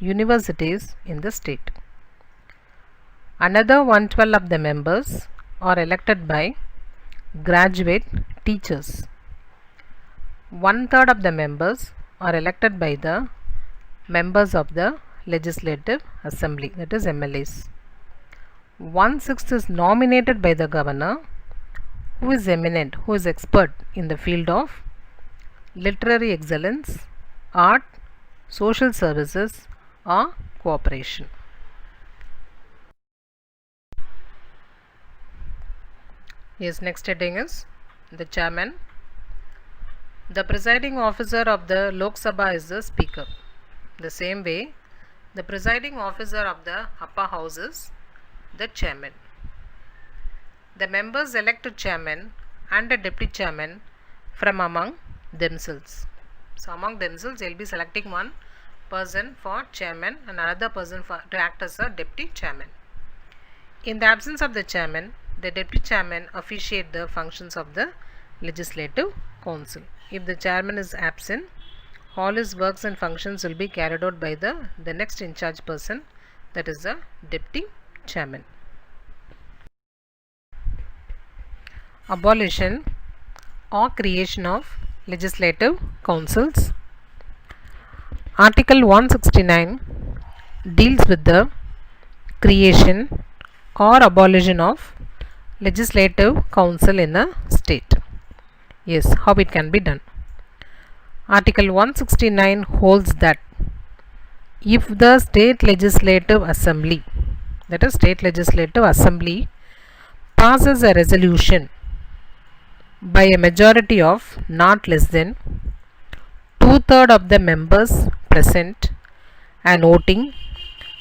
universities in the state. Another 1/12 of the members are elected by graduate teachers. 1/3 of the members are elected by the members of the legislative assembly, that is MLAs. 1/6 is nominated by the governor, who is eminent, who is expert in the field of literary excellence, art, social services, or cooperation. Yes, next heading is the chairman. The presiding officer of the Lok Sabha is the speaker. The same way, the presiding officer of the upper house is the chairman. The members elect a chairman and a deputy chairman from among themselves. So among themselves, they will be selecting one person for chairman and another person to act as a deputy chairman. In the absence of the chairman, the deputy chairman officiate the functions of the legislative council. If the chairman is absent, all his works and functions will be carried out by the next in charge person, that is the deputy chairman. abolition or creation of legislative councils. Article 169 deals with the creation or abolition of legislative council in a state. Yes, how it can be done. Article 169 holds that if the state legislative assembly, that is state legislative assembly, passes a resolution by a majority of not less than 2/3 of the members present and voting,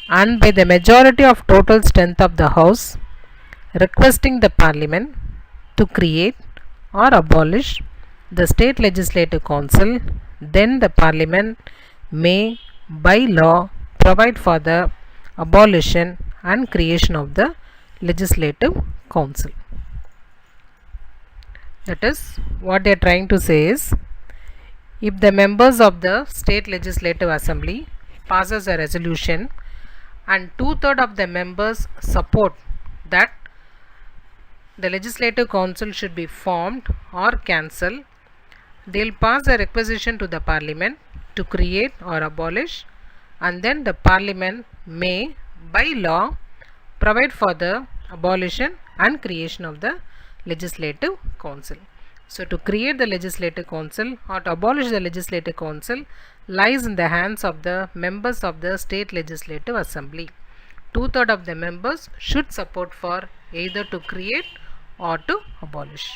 and by the majority of total strength of the house, requesting the parliament to create or abolish the state legislative council, then the parliament may by law provide for the abolition and creation of the legislative council. That is, what they are trying to say is, if the members of the state legislative assembly passes a resolution and 2/3 of the members support that the legislative council should be formed or cancelled, they will pass a requisition to the parliament to create or abolish, and then the parliament may by law provide for the abolition and creation of the legislative council. So to create the legislative council or to abolish the legislative council lies in the hands of the members of the state legislative assembly. 2/3 of the members should support for either to create or to abolish.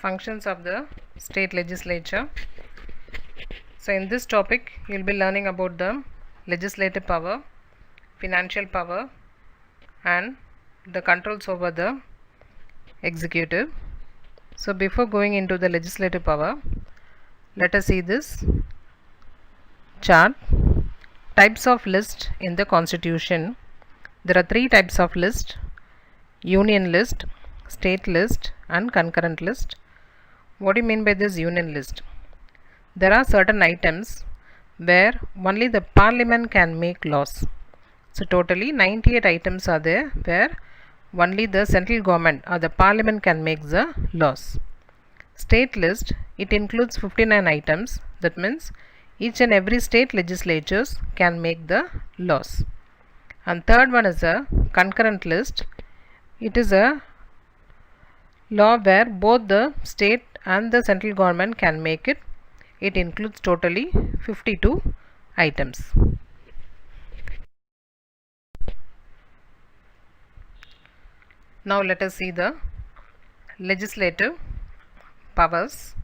Functions of the state legislature. So in this topic you will be learning about the legislative power, financial power, and the controls over the executive. So before going into the legislative power, let us see this chart. Types of list in the constitution. There are 3 types of list: union list, state list, and concurrent list. What do you mean by this union list? There are certain items where only the parliament can make laws. So totally 98 items are there where only the central government or the parliament can make the laws. State list, it includes 59 items. That means each and every state legislatures can make the laws. And third one is a concurrent list. It is a law where both the state and the central government can make it. It includes totally 52 items. Now let us see the legislative powers.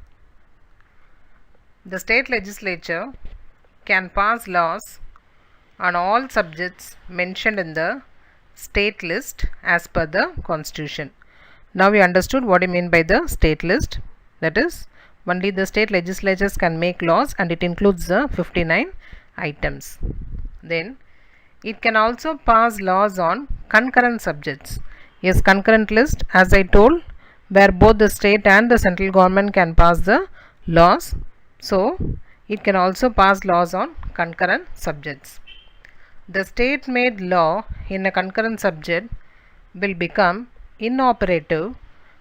The state legislature can pass laws on all subjects mentioned in the state list as per the constitution. Now we understood what I mean by the state list. That is, only the state legislatures can make laws, and it includes the 59 items. Then it can also pass laws on concurrent subjects. Yes, concurrent list, as I told, where both the state and the central government can pass the laws. So it can also pass laws on concurrent subjects. The state made law in a concurrent subject will become inoperative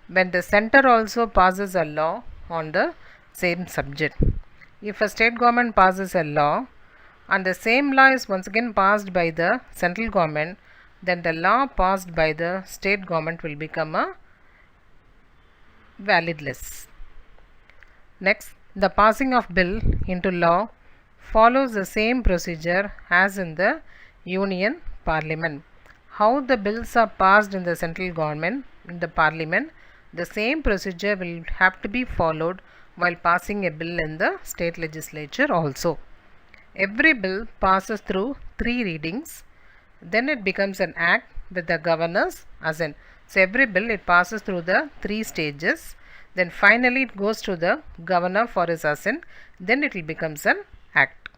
when the center also passes a law on the same subject. If a state government passes a law and the same law is once again passed by the central government, then the law passed by the state government will become a validless. Next, the passing of bill into law follows the same procedure as in the union parliament. How the bills are passed in the central government, in the parliament, the same procedure will have to be followed while passing a bill in the state legislature also. Every bill passes through 3 readings. Then it becomes an act with the governor's assent. So every bill, it passes through the 3 stages. Then finally it goes to the governor for his assent. Then it will becomes an act.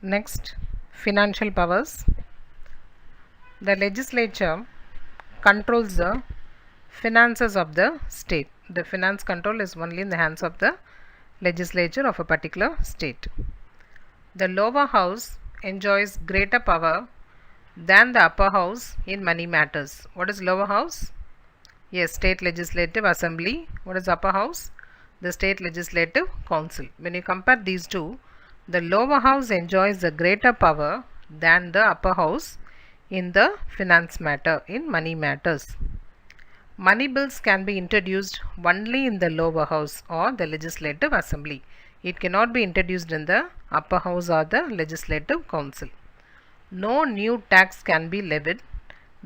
Next, financial powers. The legislature controls the finances of the state. The finance control is only in the hands of the legislature of a particular state. The lower house enjoys greater power than the upper house in money matters. What is lower house? Yes, state legislative assembly. What is upper house? The state legislative council. When you compare these two, the lower house enjoys the greater power than the upper house in the finance matter, in money matters. Money bills can be introduced only in the lower house or the legislative assembly. It cannot be introduced in the upper house or the legislative council. No new tax can be levied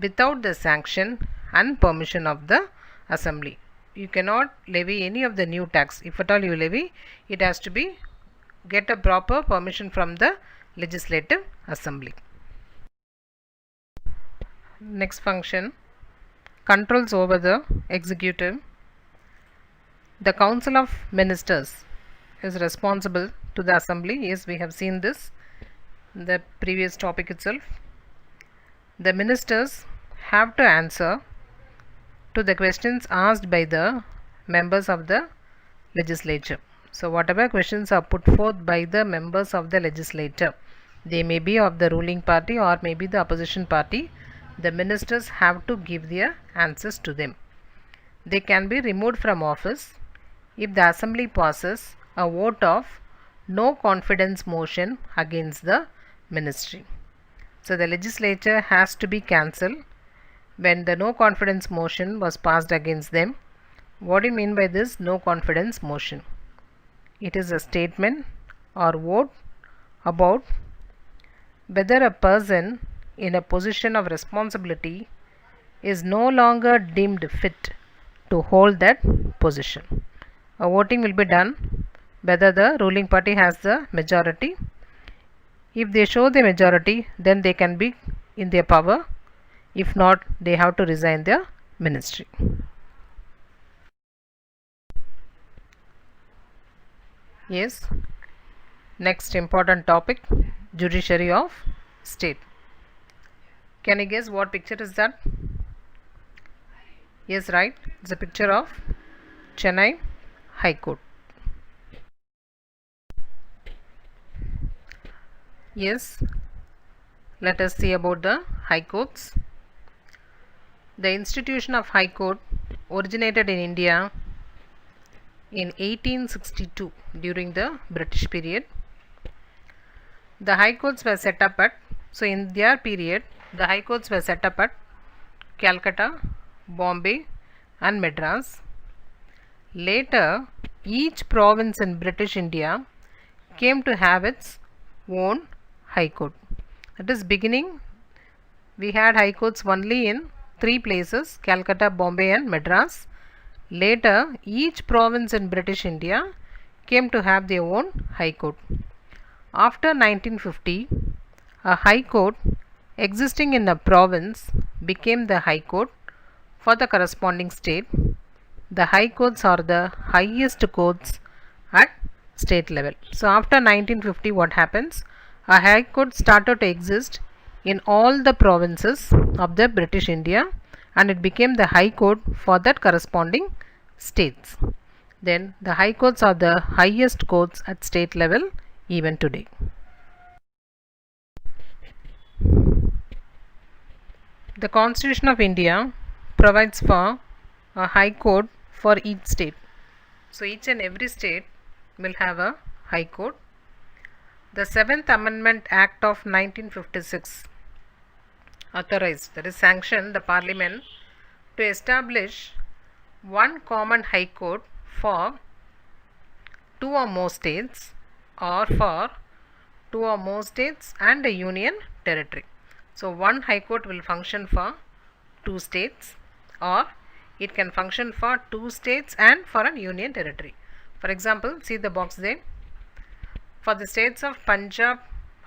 without the sanction and permission of the assembly. You cannot levy any of the new tax. If at all you levy, it has to be get a proper permission from the legislative assembly. Next function, controls over the executive. The council of ministers is responsible to the assembly. Yes, we have seen this in the previous topic itself. The ministers have to answer to the questions asked by the members of the legislature. So whatever questions are put forth by the members of the legislature, they may be of the ruling party or maybe the opposition party, the ministers have to give their answers to them. They can be removed from office if the assembly passes a vote of no confidence motion against the ministry. So the legislature has to be cancelled when the no confidence motion was passed against them. What do you mean by this no confidence motion? It is a statement or vote about whether a person in a position of responsibility is no longer deemed fit to hold that position. A voting will be done whether the ruling party has the majority. If they show the majority, then they can be in their power. If not, they have to resign their ministry. Yes. Next important topic, judiciary of state. Can you guess what picture is that? Yes, right. It's a picture of Chennai High Court. Yes. Let us see about the High Courts. The institution of High Court originated in India in 1862 during the British period. The High Courts were set up at, so in their period, the High Courts were set up at Calcutta, Bombay and Madras. Later, each province in British India came to have its own High Court. That is, beginning we had High Courts only in 3 places, Calcutta, Bombay and Madras. Later, each province in British India came to have their own High Court. After 1950, a High Court existing in a province became the High Court for the corresponding state. The High Courts are the highest courts at state level. So after 1950, what happens? A High Court started to exist in all the provinces of the British India, and it became the High Court for that corresponding states. Then the High Courts are the highest courts at state level even today. The Constitution of India provides for a High Court for each state. So each and every state will have a High Court. The 7th Amendment Act of 1956 authorized, that is sanctioned, the Parliament to establish one common High Court for 2 or more states, or for 2 or more states and a union territory. So one High Court will function for 2 states, or it can function for 2 states and for a union territory. For example, see the box there. For the states of Punjab,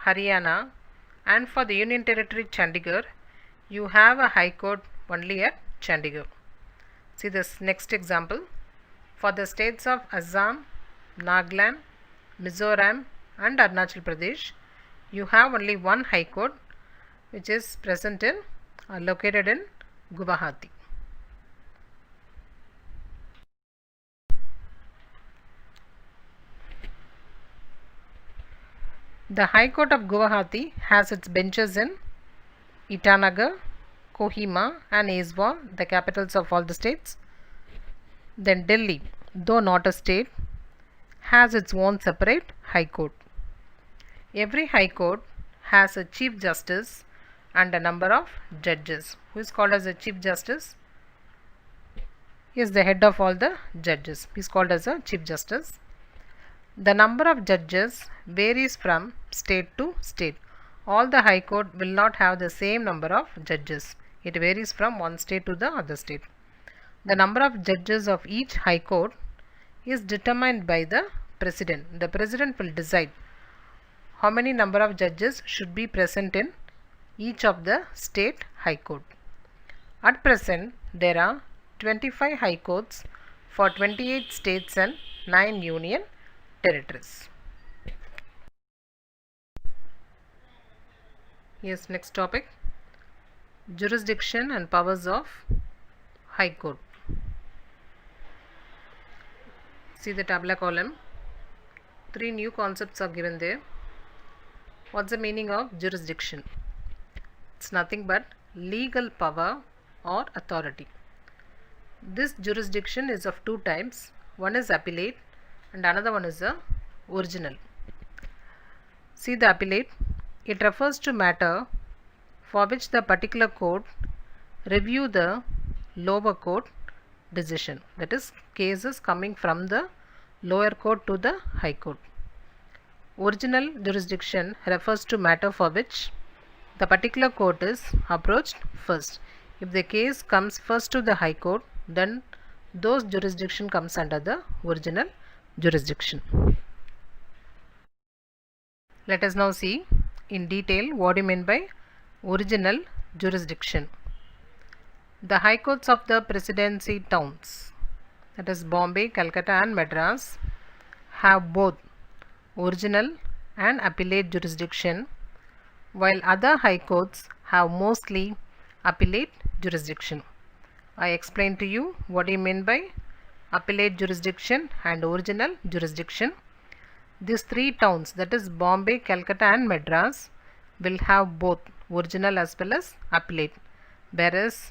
Haryana and for the union territory Chandigarh, you have a High Court only at Chandigarh. See this next example. For the states of Assam, Nagaland, Mizoram and Arunachal Pradesh, you have only one High Court, which is present in located in Guwahati. The High Court of Guwahati has its benches in Itanagar, Kohima and Aizawl, the capitals of all the states. Then Delhi, though not a state, has its own separate High Court. Every High Court has a Chief Justice and a number of judges. Who is called as a Chief Justice? He is the head of all the judges. He is called as a Chief Justice. The number of judges varies from state to state. All the High Court will not have the same number of judges. It varies from one state to the other state. The number of judges of each High Court is determined by the President. The President will decide how many number of judges should be present in each of the state High Court. At present, there are 25 High Courts for 28 states and 9 union territories. Yes, next topic, jurisdiction and powers of High Court. See the tabular column. 3 new concepts are given there. What's the meaning of jurisdiction? It's nothing but legal power or authority. This jurisdiction is of 2 types. One is appellate and another one is the original. See the appellate. It refers to matter for which the particular court review the lower court decision. That is, cases coming from the lower court to the High Court. Original jurisdiction refers to matter for which the particular court is approached first. If the case comes first to the High Court, then those jurisdiction comes under the original jurisdiction. Let us now see in detail what you mean by original jurisdiction. The High Courts of the Presidency towns, that is Bombay, Calcutta and Madras, have both original and appellate jurisdiction, while other High Courts have mostly appellate jurisdiction. I explained to you what do you mean by appellate jurisdiction and original jurisdiction. These 3 towns, that is Bombay, Calcutta and Madras, will have both original as well as appellate, whereas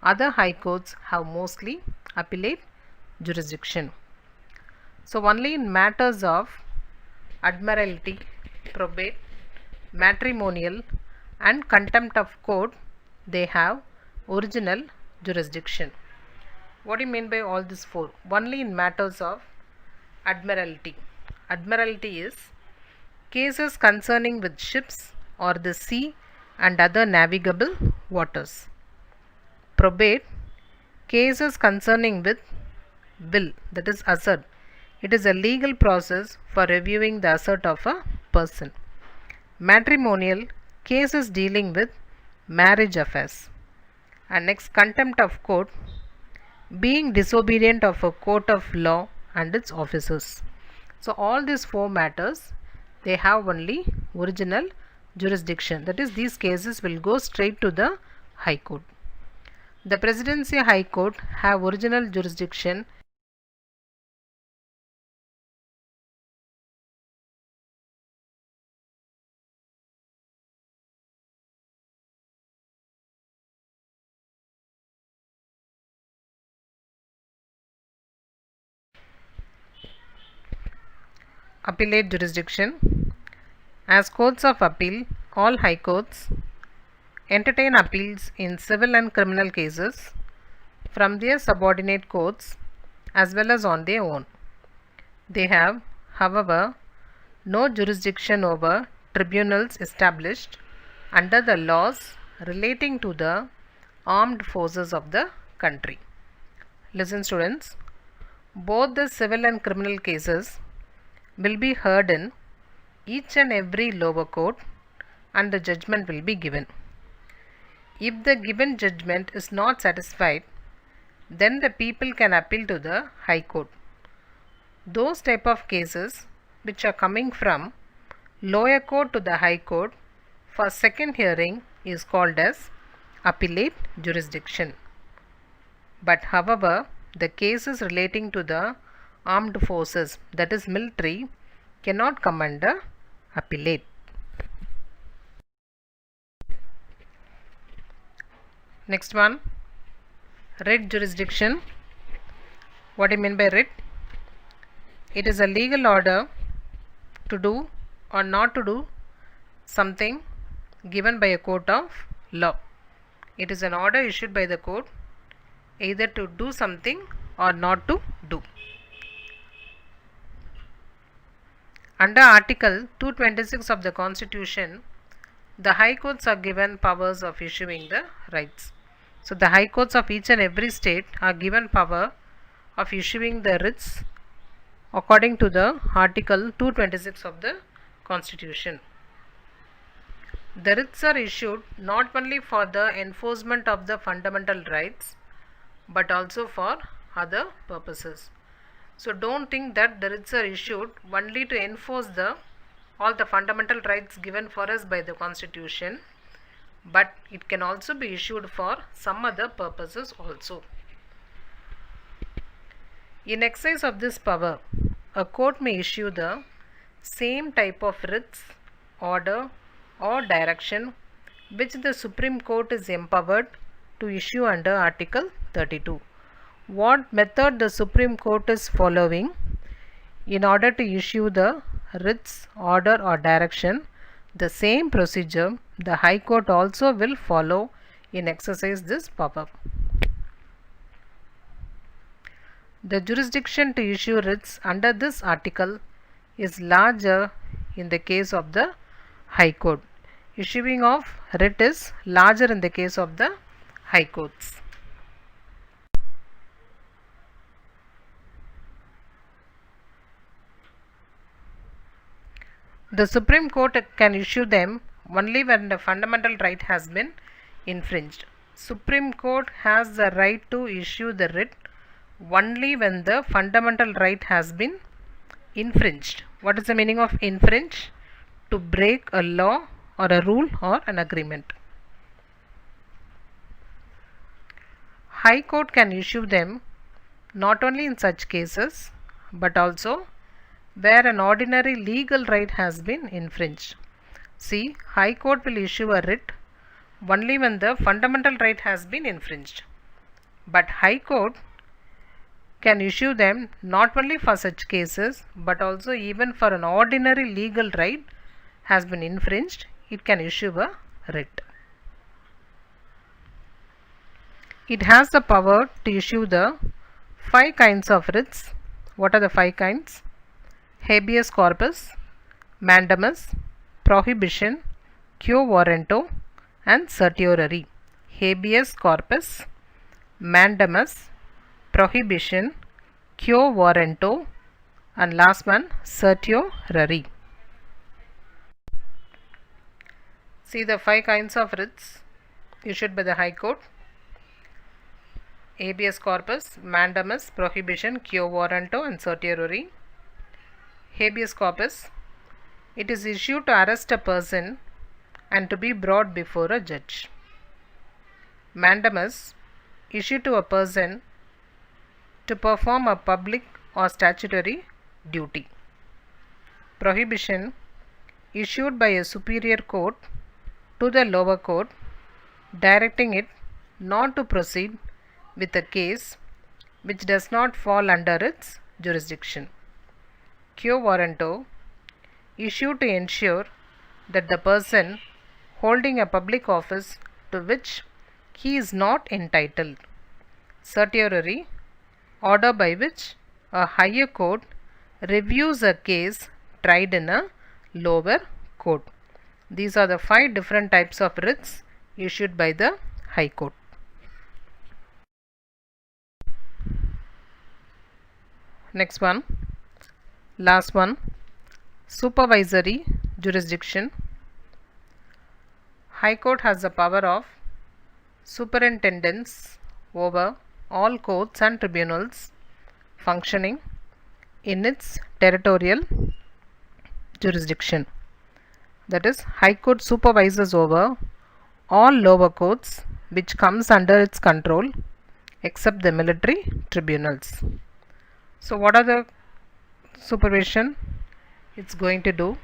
other High Courts have mostly appellate jurisdiction. So only in matters of admiralty, probate, matrimonial and contempt of court they have original jurisdiction. What do you mean by all these 4? Only in matters of admiralty. Admiralty is cases concerning with ships or the sea and other navigable waters. Probate, cases concerning with will, that is assert. It is a legal process for reviewing the assert of a person. Matrimonial, cases dealing with marriage affairs. And next, contempt of court, being disobedient of a court of law and its officers. So all these 4 matters, they have only original jurisdiction. That is, these cases will go straight to the High Court. The Presidency High Court have original jurisdiction appellate jurisdiction. As courts of appeal, all High Courts entertain appeals in civil and criminal cases from their subordinate courts as well as on their own. They have, however, no jurisdiction over tribunals established under the laws relating to the armed forces of the country. Listen students, both the civil and criminal cases will be heard in each and every lower court and the judgment will be given. If the given judgment is not satisfied, then the people can appeal to the High Court. Those type of cases which are coming from lower court to the High Court for second hearing is called as appellate jurisdiction. But however, the cases relating to the armed forces, that is military, cannot come under appellate. Next one, writ jurisdiction. What do you mean by writ? It is a legal order to do or not to do something given by a court of law. It is an order issued by the court either to do something or not to do. Under Article 226 of the Constitution, the High Courts are given powers of issuing the writs. So, the High Courts of each and every state are given power of issuing the writs according to the Article 226 of the Constitution. The writs are issued not only for the enforcement of the fundamental rights but also for other purposes. So don't think that the writs are issued only to enforce all the fundamental rights given for us by the Constitution, but it can also be issued for some other purposes also. In exercise of this power, a court may issue the same type of writs, order or direction which the Supreme Court is empowered to issue under Article 32. What method the Supreme Court is following in order to issue the writs, order or direction, the same procedure the High Court also will follow in exercise this power. The jurisdiction to issue writs under this article is larger in the case of the High Court. Issuing of writ is larger in the case of the High Courts. The Supreme Court can issue them only when the fundamental right has been infringed. Supreme Court has the right to issue the writ only when the fundamental right has been infringed. What is the meaning of infringe? To break a law or a rule or an agreement. High Court can issue them not only in such cases but also where an ordinary legal right has been infringed. See, High Court will issue a writ only when the fundamental right has been infringed. But High Court can issue them not only for such cases but also even for an ordinary legal right has been infringed, it can issue a writ. It has the power to issue the 5 kinds of writs. What are the 5 kinds? Habeas corpus, mandamus, prohibition, quo warranto and certiorari. Habeas corpus, mandamus, prohibition, quo warranto and last one certiorari. See the 5 kinds of writs issued by the High Court. Habeas corpus, mandamus, prohibition, quo warranto and certiorari. Habeas corpus, it is issued to arrest a person and to be brought before a judge. Mandamus, issued to a person to perform a public or statutory duty. Prohibition, issued by a superior court to the lower court, directing it not to proceed with a case which does not fall under its jurisdiction. Quo warranto, issued to ensure that the person holding a public office to which he is not entitled. Certiorari, order by which a higher court reviews a case tried in a lower court. These are the 5 different types of writs issued by the High Court. Next one, last one, supervisory jurisdiction. High Court has the power of superintendence over all courts and tribunals functioning in its territorial jurisdiction. That is, High Court supervises over all lower courts which comes under its control except the military tribunals. So what are the supervision it's going to do?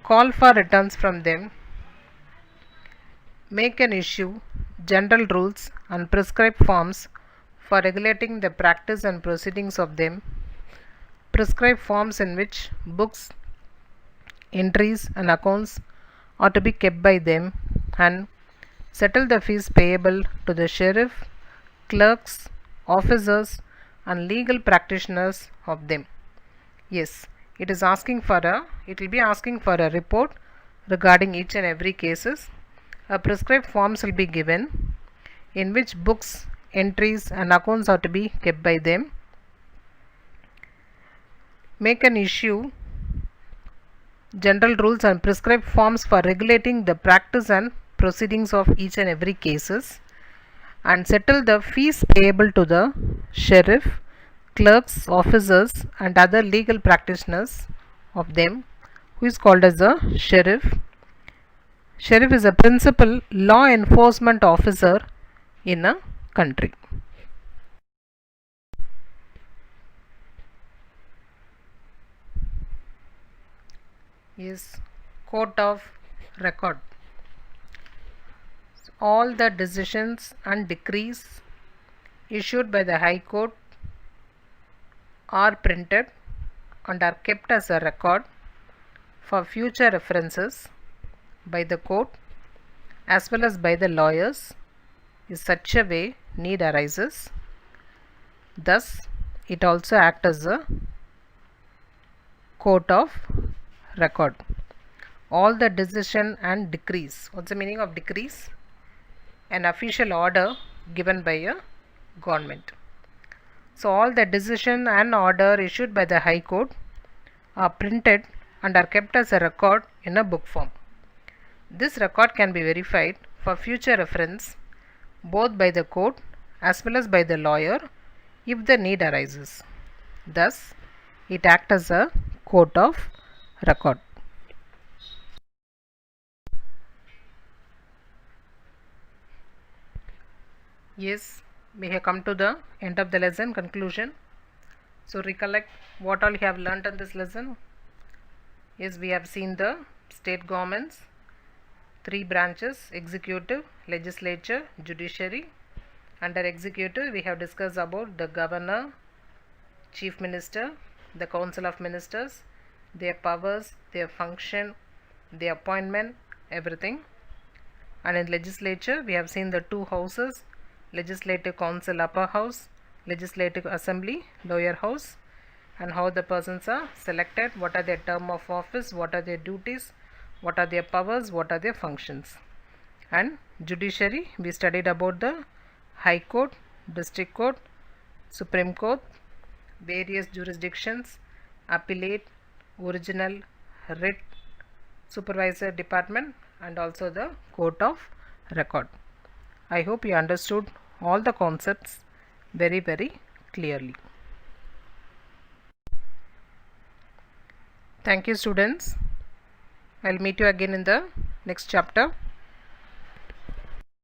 call for returns from them, make and issue general rules and prescribe forms for regulating the practice and proceedings of them, prescribe forms in which books, entries and accounts are to be kept by them, and settle the fees payable to the sheriff, clerks, officers and legal practitioners of them. Yes, it will be asking for a report regarding each and every cases. A prescribed forms will be given in which books, entries and accounts are to be kept by them. Make and issue general rules and prescribe forms for regulating the practice and proceedings of each and every cases, and settle the fees payable to the sheriff, clerks, officers and other legal practitioners of them, who is called as the sheriff. Sheriff is a principal law enforcement officer in a country. Is court of record. So all the decisions and decrees issued by the High Court are printed and are kept as a record for future references by the court as well as by the lawyers in such a way need arises. Thus, it also acts as a court of record. All the decision and decrees. What's the meaning of decrees? An official order given by a government. So all the decision and order issued by the High Court are printed and are kept as a record in a book form. This record can be verified for future reference both by the court as well as by the lawyer if the need arises. Thus, it acts as a court of record. Yes, we have come to the end of the lesson, conclusion. So recollect what all you have learnt in this lesson. Yes, we have seen the state governments, three branches: executive, legislature, judiciary. Under executive, we have discussed about the governor, chief minister, the council of ministers, their powers, their function, their appointment, everything. And in legislature, we have seen the two houses: legislative council, upper house; legislative assembly, lower house, and how the persons are selected, what are their term of office, what are their duties, what are their powers, what are their functions. And judiciary, we studied about the High Court, District Court, Supreme Court, various jurisdictions, appellate, original, writ, supervisor department, and also the court of record. I hope you understood all the concepts very clearly. Thank you, students. I'll meet you again in the next chapter.